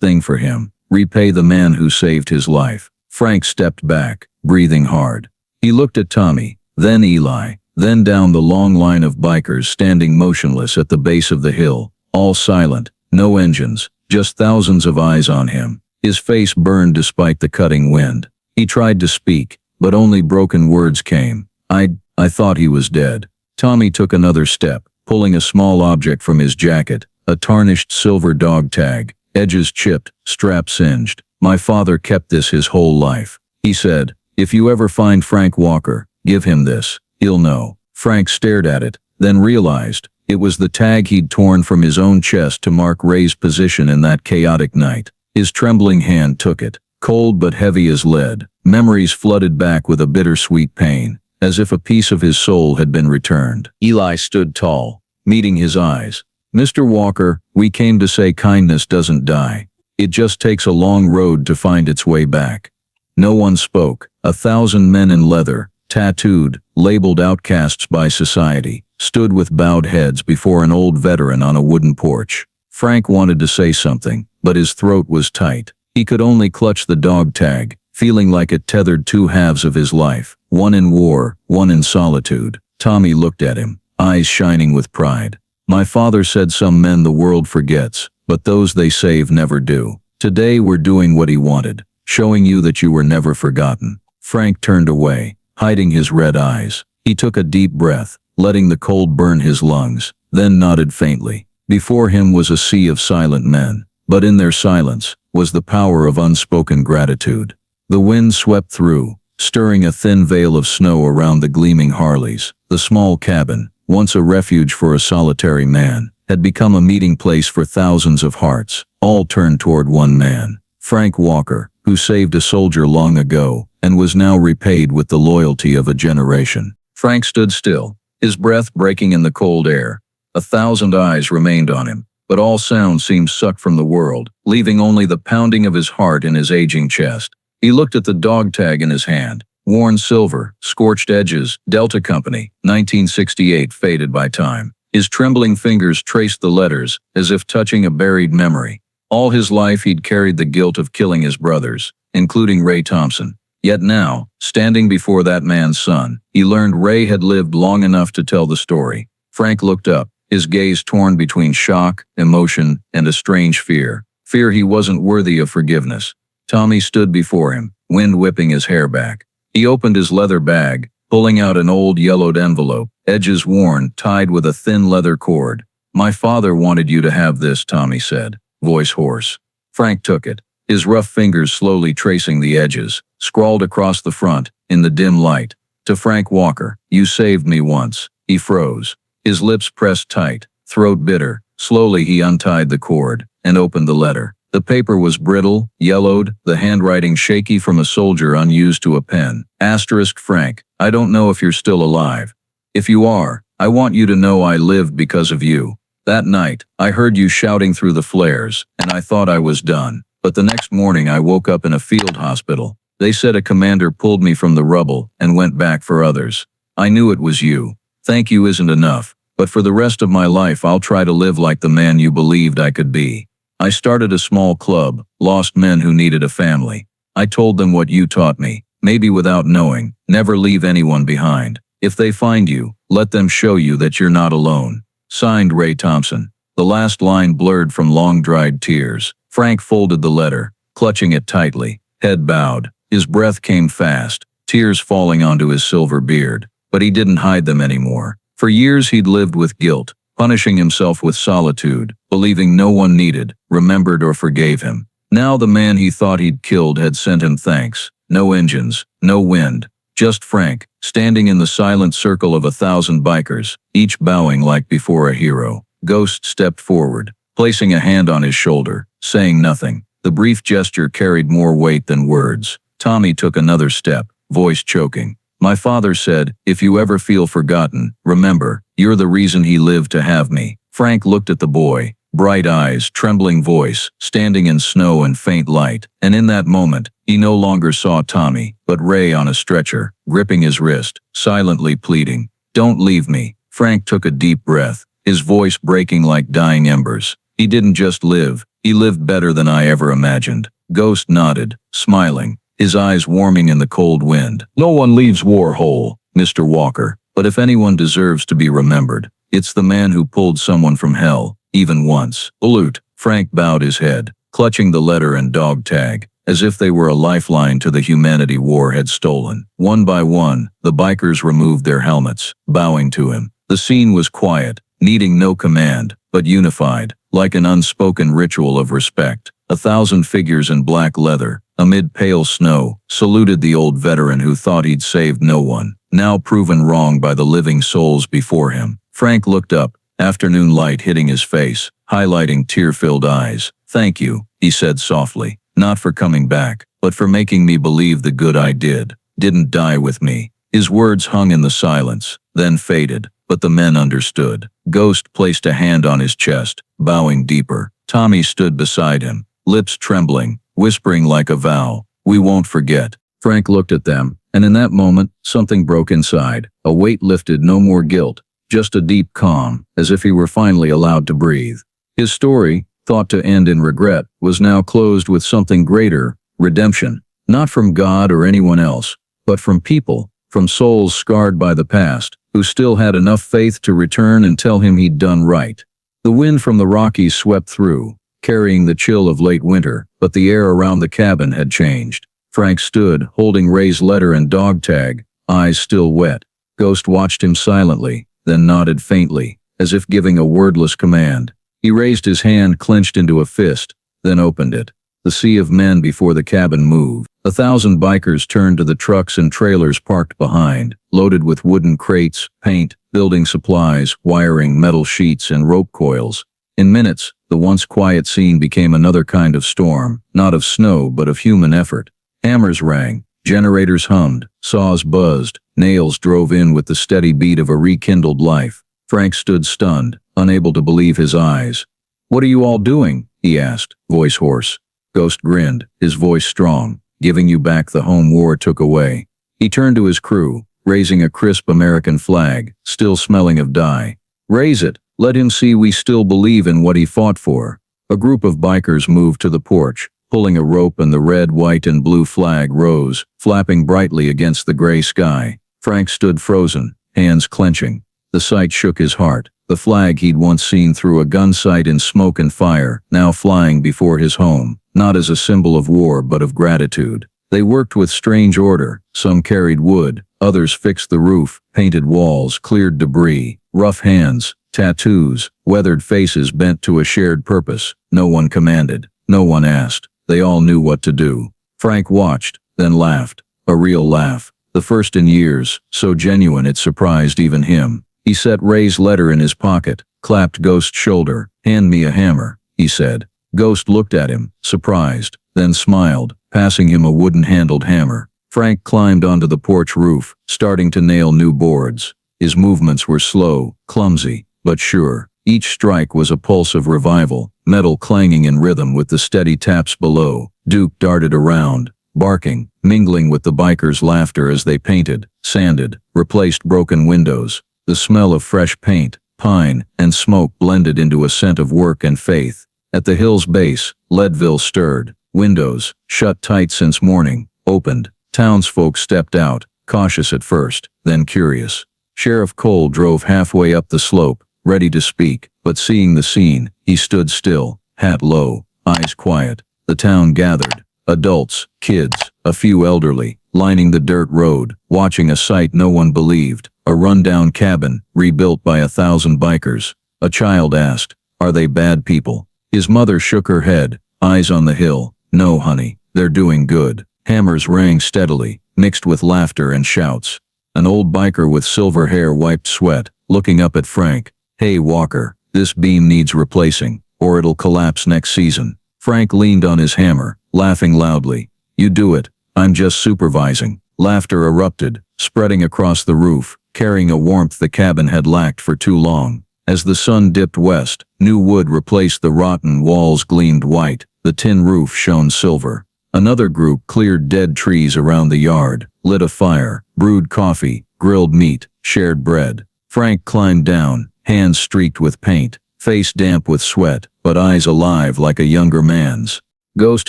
thing for him, repay the man who saved his life. Frank stepped back, breathing hard. He looked at Tommy, then Eli, then down the long line of bikers standing motionless at the base of the hill, all silent, no engines, just thousands of eyes on him. His face burned despite the cutting wind. He tried to speak, but only broken words came. I thought he was dead." Tommy took another step, pulling a small object from his jacket, a tarnished silver dog tag, edges chipped, strap singed. "My father kept this his whole life," he said. "If you ever find Frank Walker, give him this. He'll know." Frank stared at it, then realized it was the tag he'd torn from his own chest to mark Ray's position in that chaotic night. His trembling hand took it, cold but heavy as lead. Memories flooded back with a bittersweet pain, as if a piece of his soul had been returned. Eli stood tall, meeting his eyes. "Mr. Walker, we came to say kindness doesn't die. It just takes a long road to find its way back." No one spoke. 1,000 men in leather, tattooed, labeled outcasts by society, stood with bowed heads before an old veteran on a wooden porch. Frank wanted to say something, but his throat was tight. He could only clutch the dog tag, feeling like it tethered two halves of his life, one in war, one in solitude. Tommy looked at him, eyes shining with pride. "My father said some men the world forgets, but those they save never do. Today we're doing what he wanted, showing you that you were never forgotten." Frank turned away, hiding his red eyes. He took a deep breath, letting the cold burn his lungs, then nodded faintly. Before him was a sea of silent men, but in their silence was the power of unspoken gratitude. The wind swept through, stirring a thin veil of snow around the gleaming Harleys. The small cabin, once a refuge for a solitary man, had become a meeting place for thousands of hearts, all turned toward one man, Frank Walker, who saved a soldier long ago and was now repaid with the loyalty of a generation. Frank stood still, his breath breaking in the cold air. 1,000 eyes remained on him, but all sound seemed sucked from the world, leaving only the pounding of his heart in his aging chest. He looked at the dog tag in his hand. Worn silver, scorched edges, Delta Company, 1968, faded by time. His trembling fingers traced the letters, as if touching a buried memory. All his life he'd carried the guilt of killing his brothers, including Ray Thompson. Yet now, standing before that man's son, he learned Ray had lived long enough to tell the story. Frank looked up, his gaze torn between shock, emotion, and a strange fear. Fear he wasn't worthy of forgiveness. Tommy stood before him, wind whipping his hair back. He opened his leather bag, pulling out an old yellowed envelope, edges worn, tied with a thin leather cord. "My father wanted you to have this," Tommy said, voice hoarse. Frank took it, his rough fingers slowly tracing the edges, scrawled across the front, in the dim light. "To Frank Walker, you saved me once." He froze, his lips pressed tight, throat bitter. Slowly he untied the cord and opened the letter. The paper was brittle, yellowed, the handwriting shaky from a soldier unused to a pen. Asterisk Frank, I don't know if you're still alive. If you are, I want you to know I lived because of you. That night, I heard you shouting through the flares, and I thought I was done. But the next morning I woke up in a field hospital. They said a commander pulled me from the rubble and went back for others. I knew it was you. Thank you isn't enough, but for the rest of my life I'll try to live like the man you believed I could be. I started a small club, lost men who needed a family. I told them what you taught me, maybe without knowing, never leave anyone behind. If they find you, let them show you that you're not alone. Signed Ray Thompson. The last line blurred from long-dried tears. Frank folded the letter, clutching it tightly, head bowed. His breath came fast, tears falling onto his silver beard. But he didn't hide them anymore. For years he'd lived with guilt, punishing himself with solitude, believing no one needed, remembered or forgave him. Now the man he thought he'd killed had sent him thanks. No engines, no wind, just Frank, standing in the silent circle of 1,000 bikers, each bowing like before a hero. Ghost stepped forward, placing a hand on his shoulder, saying nothing. The brief gesture carried more weight than words. Tommy took another step, voice choking. My father said, if you ever feel forgotten, remember, you're the reason he lived to have me. Frank looked at the boy, bright eyes, trembling voice, standing in snow and faint light, and in that moment, he no longer saw Tommy, but Ray on a stretcher, gripping his wrist, silently pleading, don't leave me. Frank took a deep breath, his voice breaking like dying embers. He didn't just live, he lived better than I ever imagined. Ghost nodded, smiling, his eyes warming in the cold wind. No one leaves war whole, Mr. Walker, but if anyone deserves to be remembered, it's the man who pulled someone from hell, even once. Salute. Frank bowed his head, clutching the letter and dog tag, as if they were a lifeline to the humanity war had stolen. One by one, the bikers removed their helmets, bowing to him. The scene was quiet, needing no command, but unified, like an unspoken ritual of respect. 1,000 figures in black leather, amid pale snow, saluted the old veteran who thought he'd saved no one, now proven wrong by the living souls before him. Frank looked up, afternoon light hitting his face, highlighting tear-filled eyes. Thank you, he said softly, not for coming back, but for making me believe the good I didn't die with me. His words hung in the silence, then faded, but the men understood. Ghost placed a hand on his chest, bowing deeper. Tommy stood beside him, lips trembling, whispering like a vow, we won't forget. Frank looked at them, and in that moment, something broke inside. A weight lifted, no more guilt, just a deep calm, as if he were finally allowed to breathe. His story, thought to end in regret, was now closed with something greater, redemption. Not from God or anyone else, but from people, from souls scarred by the past, who still had enough faith to return and tell him he'd done right. The wind from the Rockies swept through, carrying the chill of late winter, but the air around the cabin had changed. Frank stood, holding Ray's letter and dog tag, eyes still wet. Ghost watched him silently, then nodded faintly, as if giving a wordless command. He raised his hand clenched into a fist, then opened it. The sea of men before the cabin moved. 1,000 bikers turned to the trucks and trailers parked behind, loaded with wooden crates, paint, building supplies, wiring, metal sheets, and rope coils. In minutes, the once quiet scene became another kind of storm, not of snow but of human effort. Hammers rang, generators hummed, saws buzzed, nails drove in with the steady beat of a rekindled life. Frank stood stunned, unable to believe his eyes. What are you all doing? He asked, voice hoarse. Ghost grinned, his voice strong. Giving you back the home war took away. He turned to his crew, raising a crisp American flag, still smelling of dye. Raise it, let him see we still believe in what he fought for. A group of bikers moved to the porch, pulling a rope, and the red, white, and blue flag rose, flapping brightly against the gray sky. Frank stood frozen, hands clenching. The sight shook his heart. The flag he'd once seen through a gun sight in smoke and fire, now flying before his home, not as a symbol of war but of gratitude. They worked with strange order. Some carried wood, others fixed the roof, painted walls, cleared debris. Rough hands, tattoos, weathered faces bent to a shared purpose. No one commanded, no one asked. They all knew what to do. Frank watched, then laughed. A real laugh. The first in years, so genuine it surprised even him. He set Ray's letter in his pocket, clapped Ghost's shoulder. Hand me a hammer, he said. Ghost looked at him, surprised, then smiled, passing him a wooden-handled hammer. Frank climbed onto the porch roof, starting to nail new boards. His movements were slow, clumsy, but sure. Each strike was a pulse of revival, metal clanging in rhythm with the steady taps below. Duke darted around, barking, mingling with the bikers' laughter as they painted, sanded, replaced broken windows. The smell of fresh paint, pine, and smoke blended into a scent of work and faith. At the hill's base, Leadville stirred. Windows, shut tight since morning, opened. Townsfolk stepped out, cautious at first, then curious. Sheriff Cole drove halfway up the slope, ready to speak, but seeing the scene, he stood still, hat low, eyes quiet. The town gathered. Adults, kids, a few elderly, lining the dirt road, watching a sight no one believed. A rundown cabin, rebuilt by 1,000 bikers. A child asked, "Are they bad people?" His mother shook her head, eyes on the hill. "No, honey, they're doing good." Hammers rang steadily, mixed with laughter and shouts. An old biker with silver hair wiped sweat, looking up at Frank. "Hey, Walker, This beam needs replacing, or it'll collapse next season. Frank leaned on his hammer, laughing loudly. You do it. I'm just supervising. Laughter erupted, spreading across the roof, carrying a warmth the cabin had lacked for too long. As the sun dipped west, new wood replaced the rotten walls gleamed white, the tin roof shone silver. Another group cleared dead trees around the yard, lit a fire, brewed coffee, grilled meat, shared bread. Frank climbed down, hands streaked with paint, face damp with sweat, but eyes alive like a younger man's. Ghost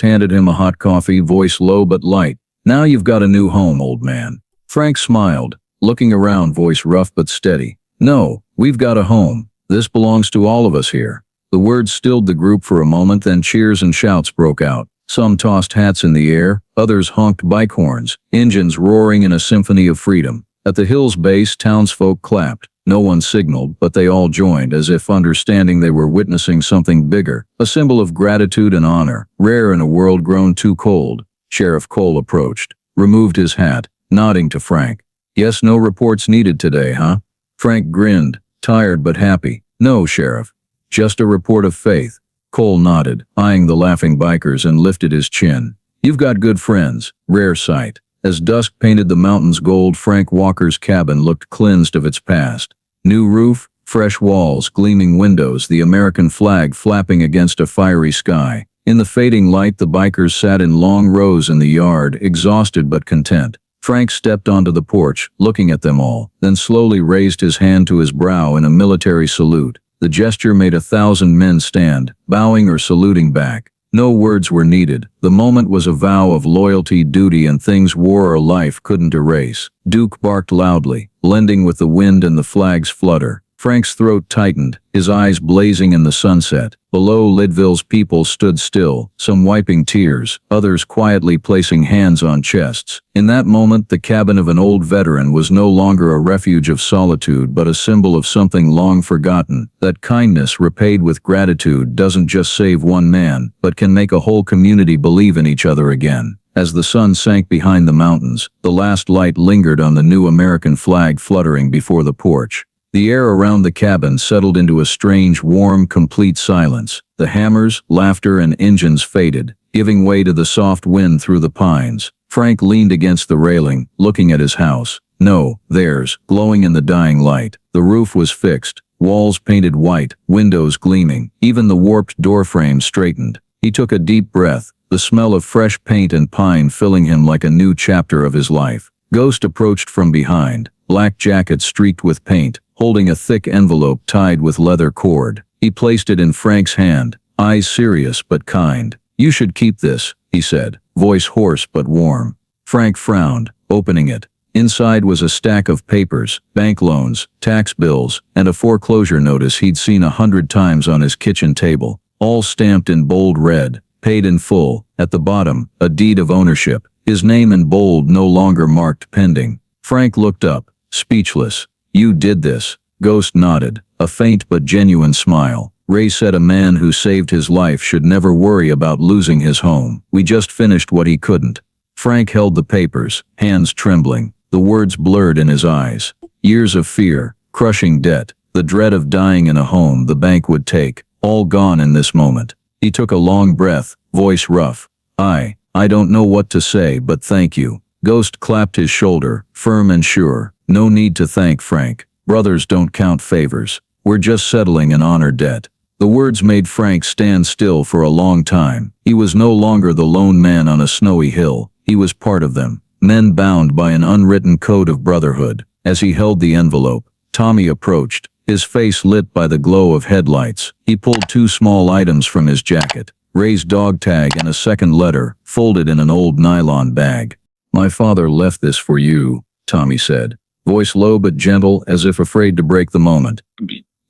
handed him a hot coffee, voice low but light. Now you've got a new home, old man. Frank smiled, looking around, voice rough but steady. No, we've got a home. This belongs to all of us here. The words stilled the group for a moment, then cheers and shouts broke out. Some tossed hats in the air, others honked bike horns, engines roaring in a symphony of freedom. At the hill's base, townsfolk clapped. No one signaled, but they all joined, as if understanding they were witnessing something bigger, a symbol of gratitude and honor, rare in a world grown too cold. Sheriff Cole approached, removed his hat, nodding to Frank. Yes, no reports needed today, huh? Frank grinned, tired but happy. No, Sheriff. Just a report of faith. Cole nodded, eyeing the laughing bikers, and lifted his chin. You've got good friends. Rare sight. As dusk painted the mountains gold, Frank Walker's cabin looked cleansed of its past. New roof, fresh walls, gleaming windows, the American flag flapping against a fiery sky. In the fading light, the bikers sat in long rows in the yard, exhausted but content. Frank stepped onto the porch, looking at them all, then slowly raised his hand to his brow in a military salute. The gesture made 1,000 men stand, bowing or saluting back. No words were needed. The moment was a vow of loyalty, duty, and things war or life couldn't erase. Duke barked loudly, blending with the wind and the flag's flutter. Frank's throat tightened, his eyes blazing in the sunset. Below, Leadville's people stood still, some wiping tears, others quietly placing hands on chests. In that moment, the cabin of an old veteran was no longer a refuge of solitude but a symbol of something long forgotten, that kindness repaid with gratitude doesn't just save one man, but can make a whole community believe in each other again. As the sun sank behind the mountains, the last light lingered on the new American flag fluttering before the porch. The air around the cabin settled into a strange, warm, complete silence. The hammers, laughter, and engines faded, giving way to the soft wind through the pines. Frank leaned against the railing, looking at his house. No, theirs, glowing in the dying light. The roof was fixed, walls painted white, windows gleaming, even the warped doorframe straightened. He took a deep breath, the smell of fresh paint and pine filling him like a new chapter of his life. Ghost approached from behind, black jacket streaked with paint, holding a thick envelope tied with leather cord. He placed it in Frank's hand, eyes serious but kind. You should keep this, he said, voice hoarse but warm. Frank frowned, opening it. Inside was a stack of papers, bank loans, tax bills, and a foreclosure notice he'd seen 100 times on his kitchen table, all stamped in bold red, paid in full. At the bottom, a deed of ownership, his name in bold, no longer marked pending. Frank looked up, speechless. You did this. Ghost nodded, a faint but genuine smile. Ray said a man who saved his life should never worry about losing his home. We just finished what he couldn't. Frank held the papers, hands trembling, the words blurred in his eyes. Years of fear, crushing debt, the dread of dying in a home the bank would take, all gone in this moment. He took a long breath, voice rough. I don't know what to say, but thank you. Ghost clapped his shoulder, firm and sure. No need to thank Frank. Brothers don't count favors. We're just settling an honor debt. The words made Frank stand still for a long time. He was no longer the lone man on a snowy hill. He was part of them, men bound by an unwritten code of brotherhood. As he held the envelope, Tommy approached, his face lit by the glow of headlights. He pulled 2 small items from his jacket, Ray's dog tag and a second letter, folded in an old nylon bag. My father left this for you, Tommy said, voice low but gentle, as if afraid to break the moment.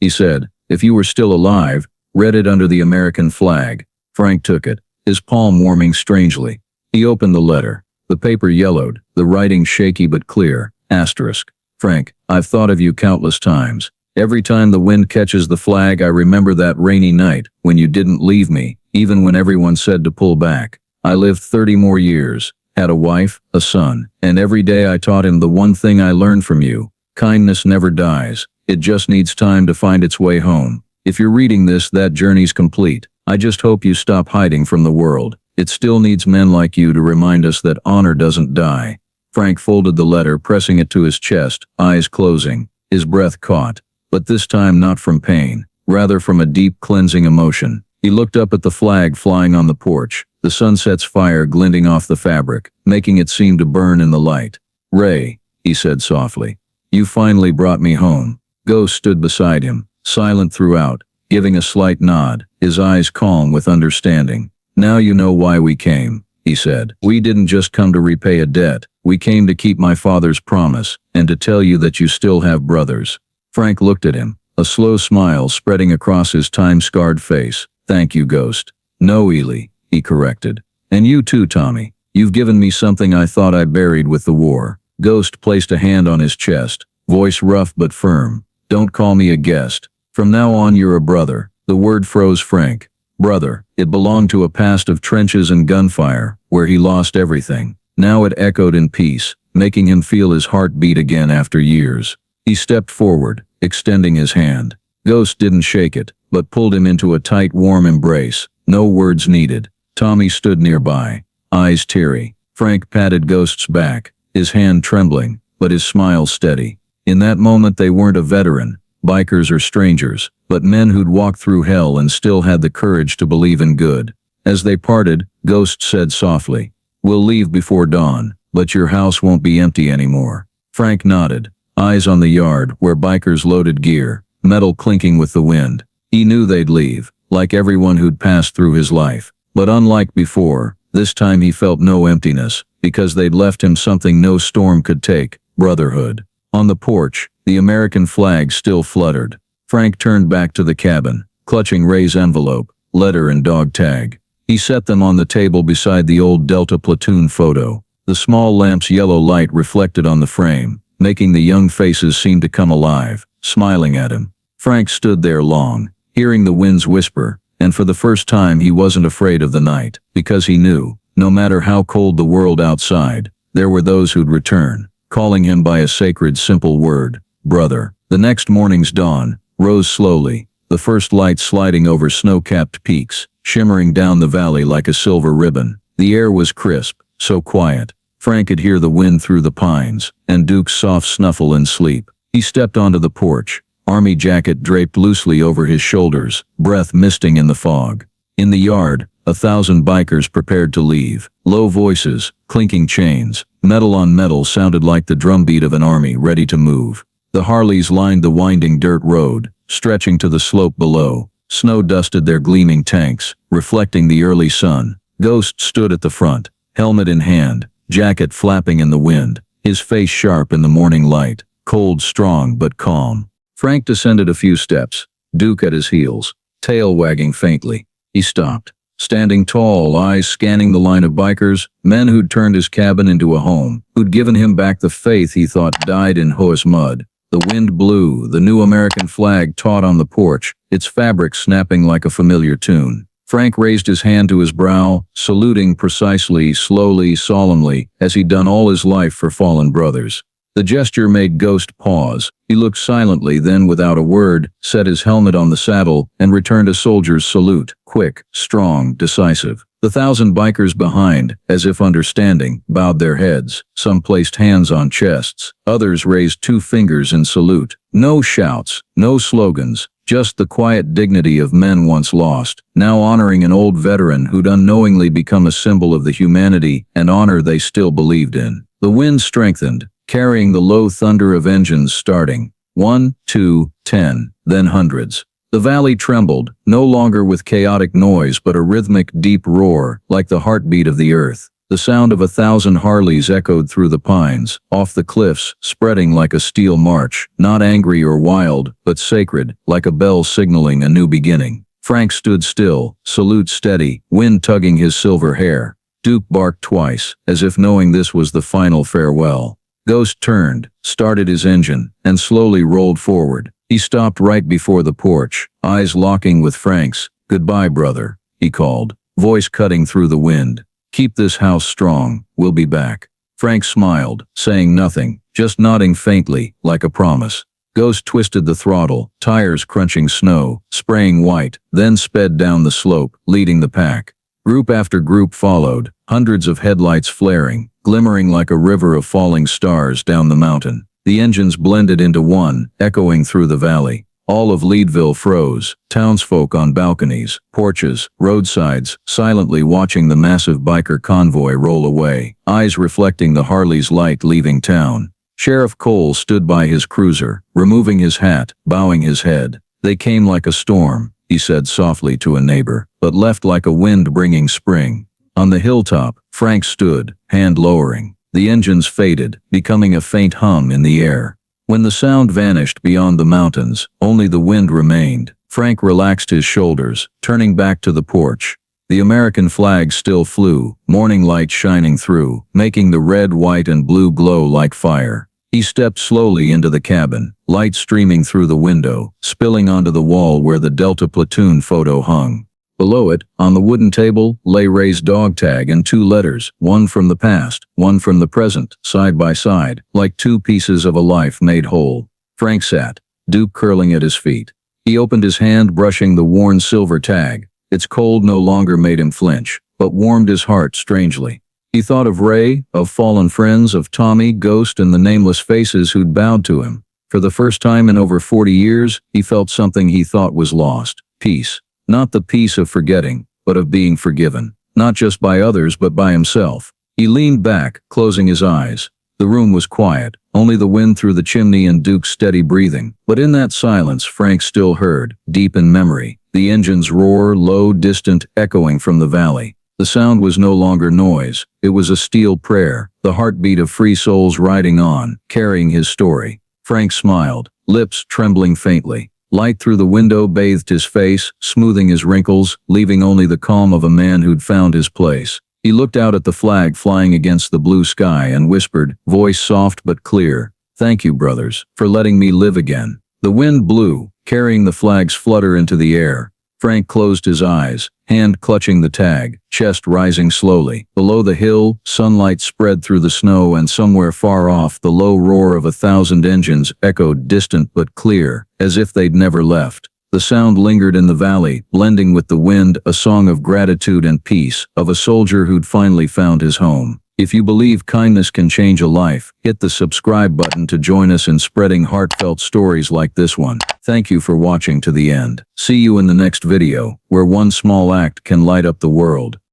He said, if you were still alive, read it under the American flag. Frank took it, his palm warming strangely. He opened the letter. The paper yellowed, the writing shaky but clear. Asterisk. Frank, I've thought of you countless times. Every time the wind catches the flag, I remember that rainy night, when you didn't leave me, even when everyone said to pull back. I lived 30 more years, had a wife, a son, and every day I taught him the one thing I learned from you. Kindness never dies. It just needs time to find its way home. If you're reading this, that journey's complete. I just hope you stop hiding from the world. It still needs men like you to remind us that honor doesn't die." Frank folded the letter, pressing it to his chest, eyes closing. His breath caught, but this time not from pain, rather from a deep cleansing emotion. He looked up at the flag flying on the porch, the sunset's fire glinting off the fabric, making it seem to burn in the light. "Ray," he said softly, "you finally brought me home." Ghost stood beside him, silent throughout, giving a slight nod, his eyes calm with understanding. "Now you know why we came," he said. "We didn't just come to repay a debt. We came to keep my father's promise, and to tell you that you still have brothers." Frank looked at him, a slow smile spreading across his time-scarred face. "Thank you, Ghost." "No, Ely," he corrected. "And you too, Tommy. You've given me something I thought I buried with the war." Ghost placed a hand on his chest, voice rough but firm. "Don't call me a guest. From now on you're a brother." The word froze Frank. Brother. It belonged to a past of trenches and gunfire, where he lost everything. Now it echoed in peace, making him feel his heart beat again after years. He stepped forward, extending his hand. Ghost didn't shake it, but pulled him into a tight, warm embrace. No words needed. Tommy stood nearby, eyes teary. Frank patted Ghost's back, his hand trembling, but his smile steady. In that moment they weren't a veteran, bikers or strangers, but men who'd walked through hell and still had the courage to believe in good. As they parted, Ghost said softly, "We'll leave before dawn, but your house won't be empty anymore." Frank nodded, eyes on the yard where bikers loaded gear, metal clinking with the wind. He knew they'd leave, like everyone who'd passed through his life. But unlike before, this time he felt no emptiness, because they'd left him something no storm could take: brotherhood. On the porch, the American flag still fluttered. Frank turned back to the cabin, clutching Ray's envelope, letter and dog tag. He set them on the table beside the old Delta platoon photo. The small lamp's yellow light reflected on the frame, making the young faces seem to come alive, smiling at him. Frank stood there long, hearing the winds whisper, and for the first time he wasn't afraid of the night, because he knew, no matter how cold the world outside, there were those who'd return, calling him by a sacred simple word: brother. The next morning's dawn rose slowly, the first light sliding over snow-capped peaks, shimmering down the valley like a silver ribbon. The air was crisp, so quiet. Frank could hear the wind through the pines, and Duke's soft snuffle in sleep. He stepped onto the porch, army jacket draped loosely over his shoulders, breath misting in the fog. In the yard, 1,000 bikers prepared to leave. Low voices, clinking chains, metal on metal sounded like the drumbeat of an army ready to move. The Harleys lined the winding dirt road, stretching to the slope below. Snow dusted their gleaming tanks, reflecting the early sun. Ghost stood at the front, helmet in hand, jacket flapping in the wind, his face sharp in the morning light, cold, strong, but calm. Frank descended a few steps, Duke at his heels, tail wagging faintly. He stopped, standing tall, eyes scanning the line of bikers, men who'd turned his cabin into a home, who'd given him back the faith he thought died in Hoas mud. The wind blew, the new American flag taut on the porch, its fabric snapping like a familiar tune. Frank raised his hand to his brow, saluting precisely, slowly, solemnly, as he'd done all his life for fallen brothers. The gesture made Ghost pause. He looked silently, then without a word, set his helmet on the saddle, and returned a soldier's salute, quick, strong, decisive. The 1,000 bikers behind, as if understanding, bowed their heads. Some placed hands on chests. Others raised 2 fingers in salute. No shouts, no slogans, just the quiet dignity of men once lost, now honoring an old veteran who'd unknowingly become a symbol of the humanity and honor they still believed in. The wind strengthened, carrying the low thunder of engines starting. 1, 2, 10, then hundreds. The valley trembled, no longer with chaotic noise but a rhythmic, deep roar, like the heartbeat of the earth. The sound of 1,000 Harleys echoed through the pines, off the cliffs, spreading like a steel march, not angry or wild, but sacred, like a bell signaling a new beginning. Frank stood still, salute steady, wind tugging his silver hair. Duke barked twice, as if knowing this was the final farewell. Ghost turned, started his engine, and slowly rolled forward. He stopped right before the porch, eyes locking with Frank's. "Goodbye, brother," he called, voice cutting through the wind. "Keep this house strong, we'll be back." Frank smiled, saying nothing, just nodding faintly, like a promise. Ghost twisted the throttle, tires crunching snow, spraying white, then sped down the slope, leading the pack. Group after group followed, hundreds of headlights flaring, glimmering like a river of falling stars down the mountain. The engines blended into one, echoing through the valley. All of Leadville froze, townsfolk on balconies, porches, roadsides, silently watching the massive biker convoy roll away, eyes reflecting the Harley's light leaving town. Sheriff Cole stood by his cruiser, removing his hat, bowing his head. They came like a storm, he said softly to a neighbor, but left like a wind bringing spring. On the hilltop, Frank stood, hand lowering. The engines faded, becoming a faint hum in the air. When the sound vanished beyond the mountains, only the wind remained. Frank relaxed his shoulders, turning back to the porch. The American flag still flew, morning light shining through, making the red, white, and blue glow like fire. He stepped slowly into the cabin, light streaming through the window, spilling onto the wall where the Delta platoon photo hung. Below it, on the wooden table, lay Ray's dog tag and 2 letters, one from the past, one from the present, side by side, like 2 pieces of a life made whole. Frank sat, Duke curling at his feet. He opened his hand, brushing the worn silver tag. Its cold no longer made him flinch, but warmed his heart strangely. He thought of Ray, of fallen friends, of Tommy, Ghost, and the nameless faces who'd bowed to him. For the first time in over 40 years, he felt something he thought was lost. Peace. Not the peace of forgetting, but of being forgiven. Not just by others, but by himself. He leaned back, closing his eyes. The room was quiet, only the wind through the chimney and Duke's steady breathing. But in that silence, Frank still heard, deep in memory, the engine's roar, low, distant, echoing from the valley. The sound was no longer noise. It was a steel prayer, the heartbeat of free souls riding on, carrying his story. Frank smiled, lips trembling faintly. Light through the window bathed his face, smoothing his wrinkles, leaving only the calm of a man who'd found his place. He looked out at the flag flying against the blue sky and whispered, voice soft but clear, "Thank you, brothers, for letting me live again." The wind blew, carrying the flag's flutter into the air. Frank closed his eyes, hand clutching the tag, chest rising slowly. Below the hill, sunlight spread through the snow, and somewhere far off the low roar of 1,000 engines echoed distant but clear, as if they'd never left. The sound lingered in the valley, blending with the wind, a song of gratitude and peace, of a soldier who'd finally found his home. If you believe kindness can change a life, hit the subscribe button to join us in spreading heartfelt stories like this one. Thank you for watching to the end. See you in the next video, where one small act can light up the world.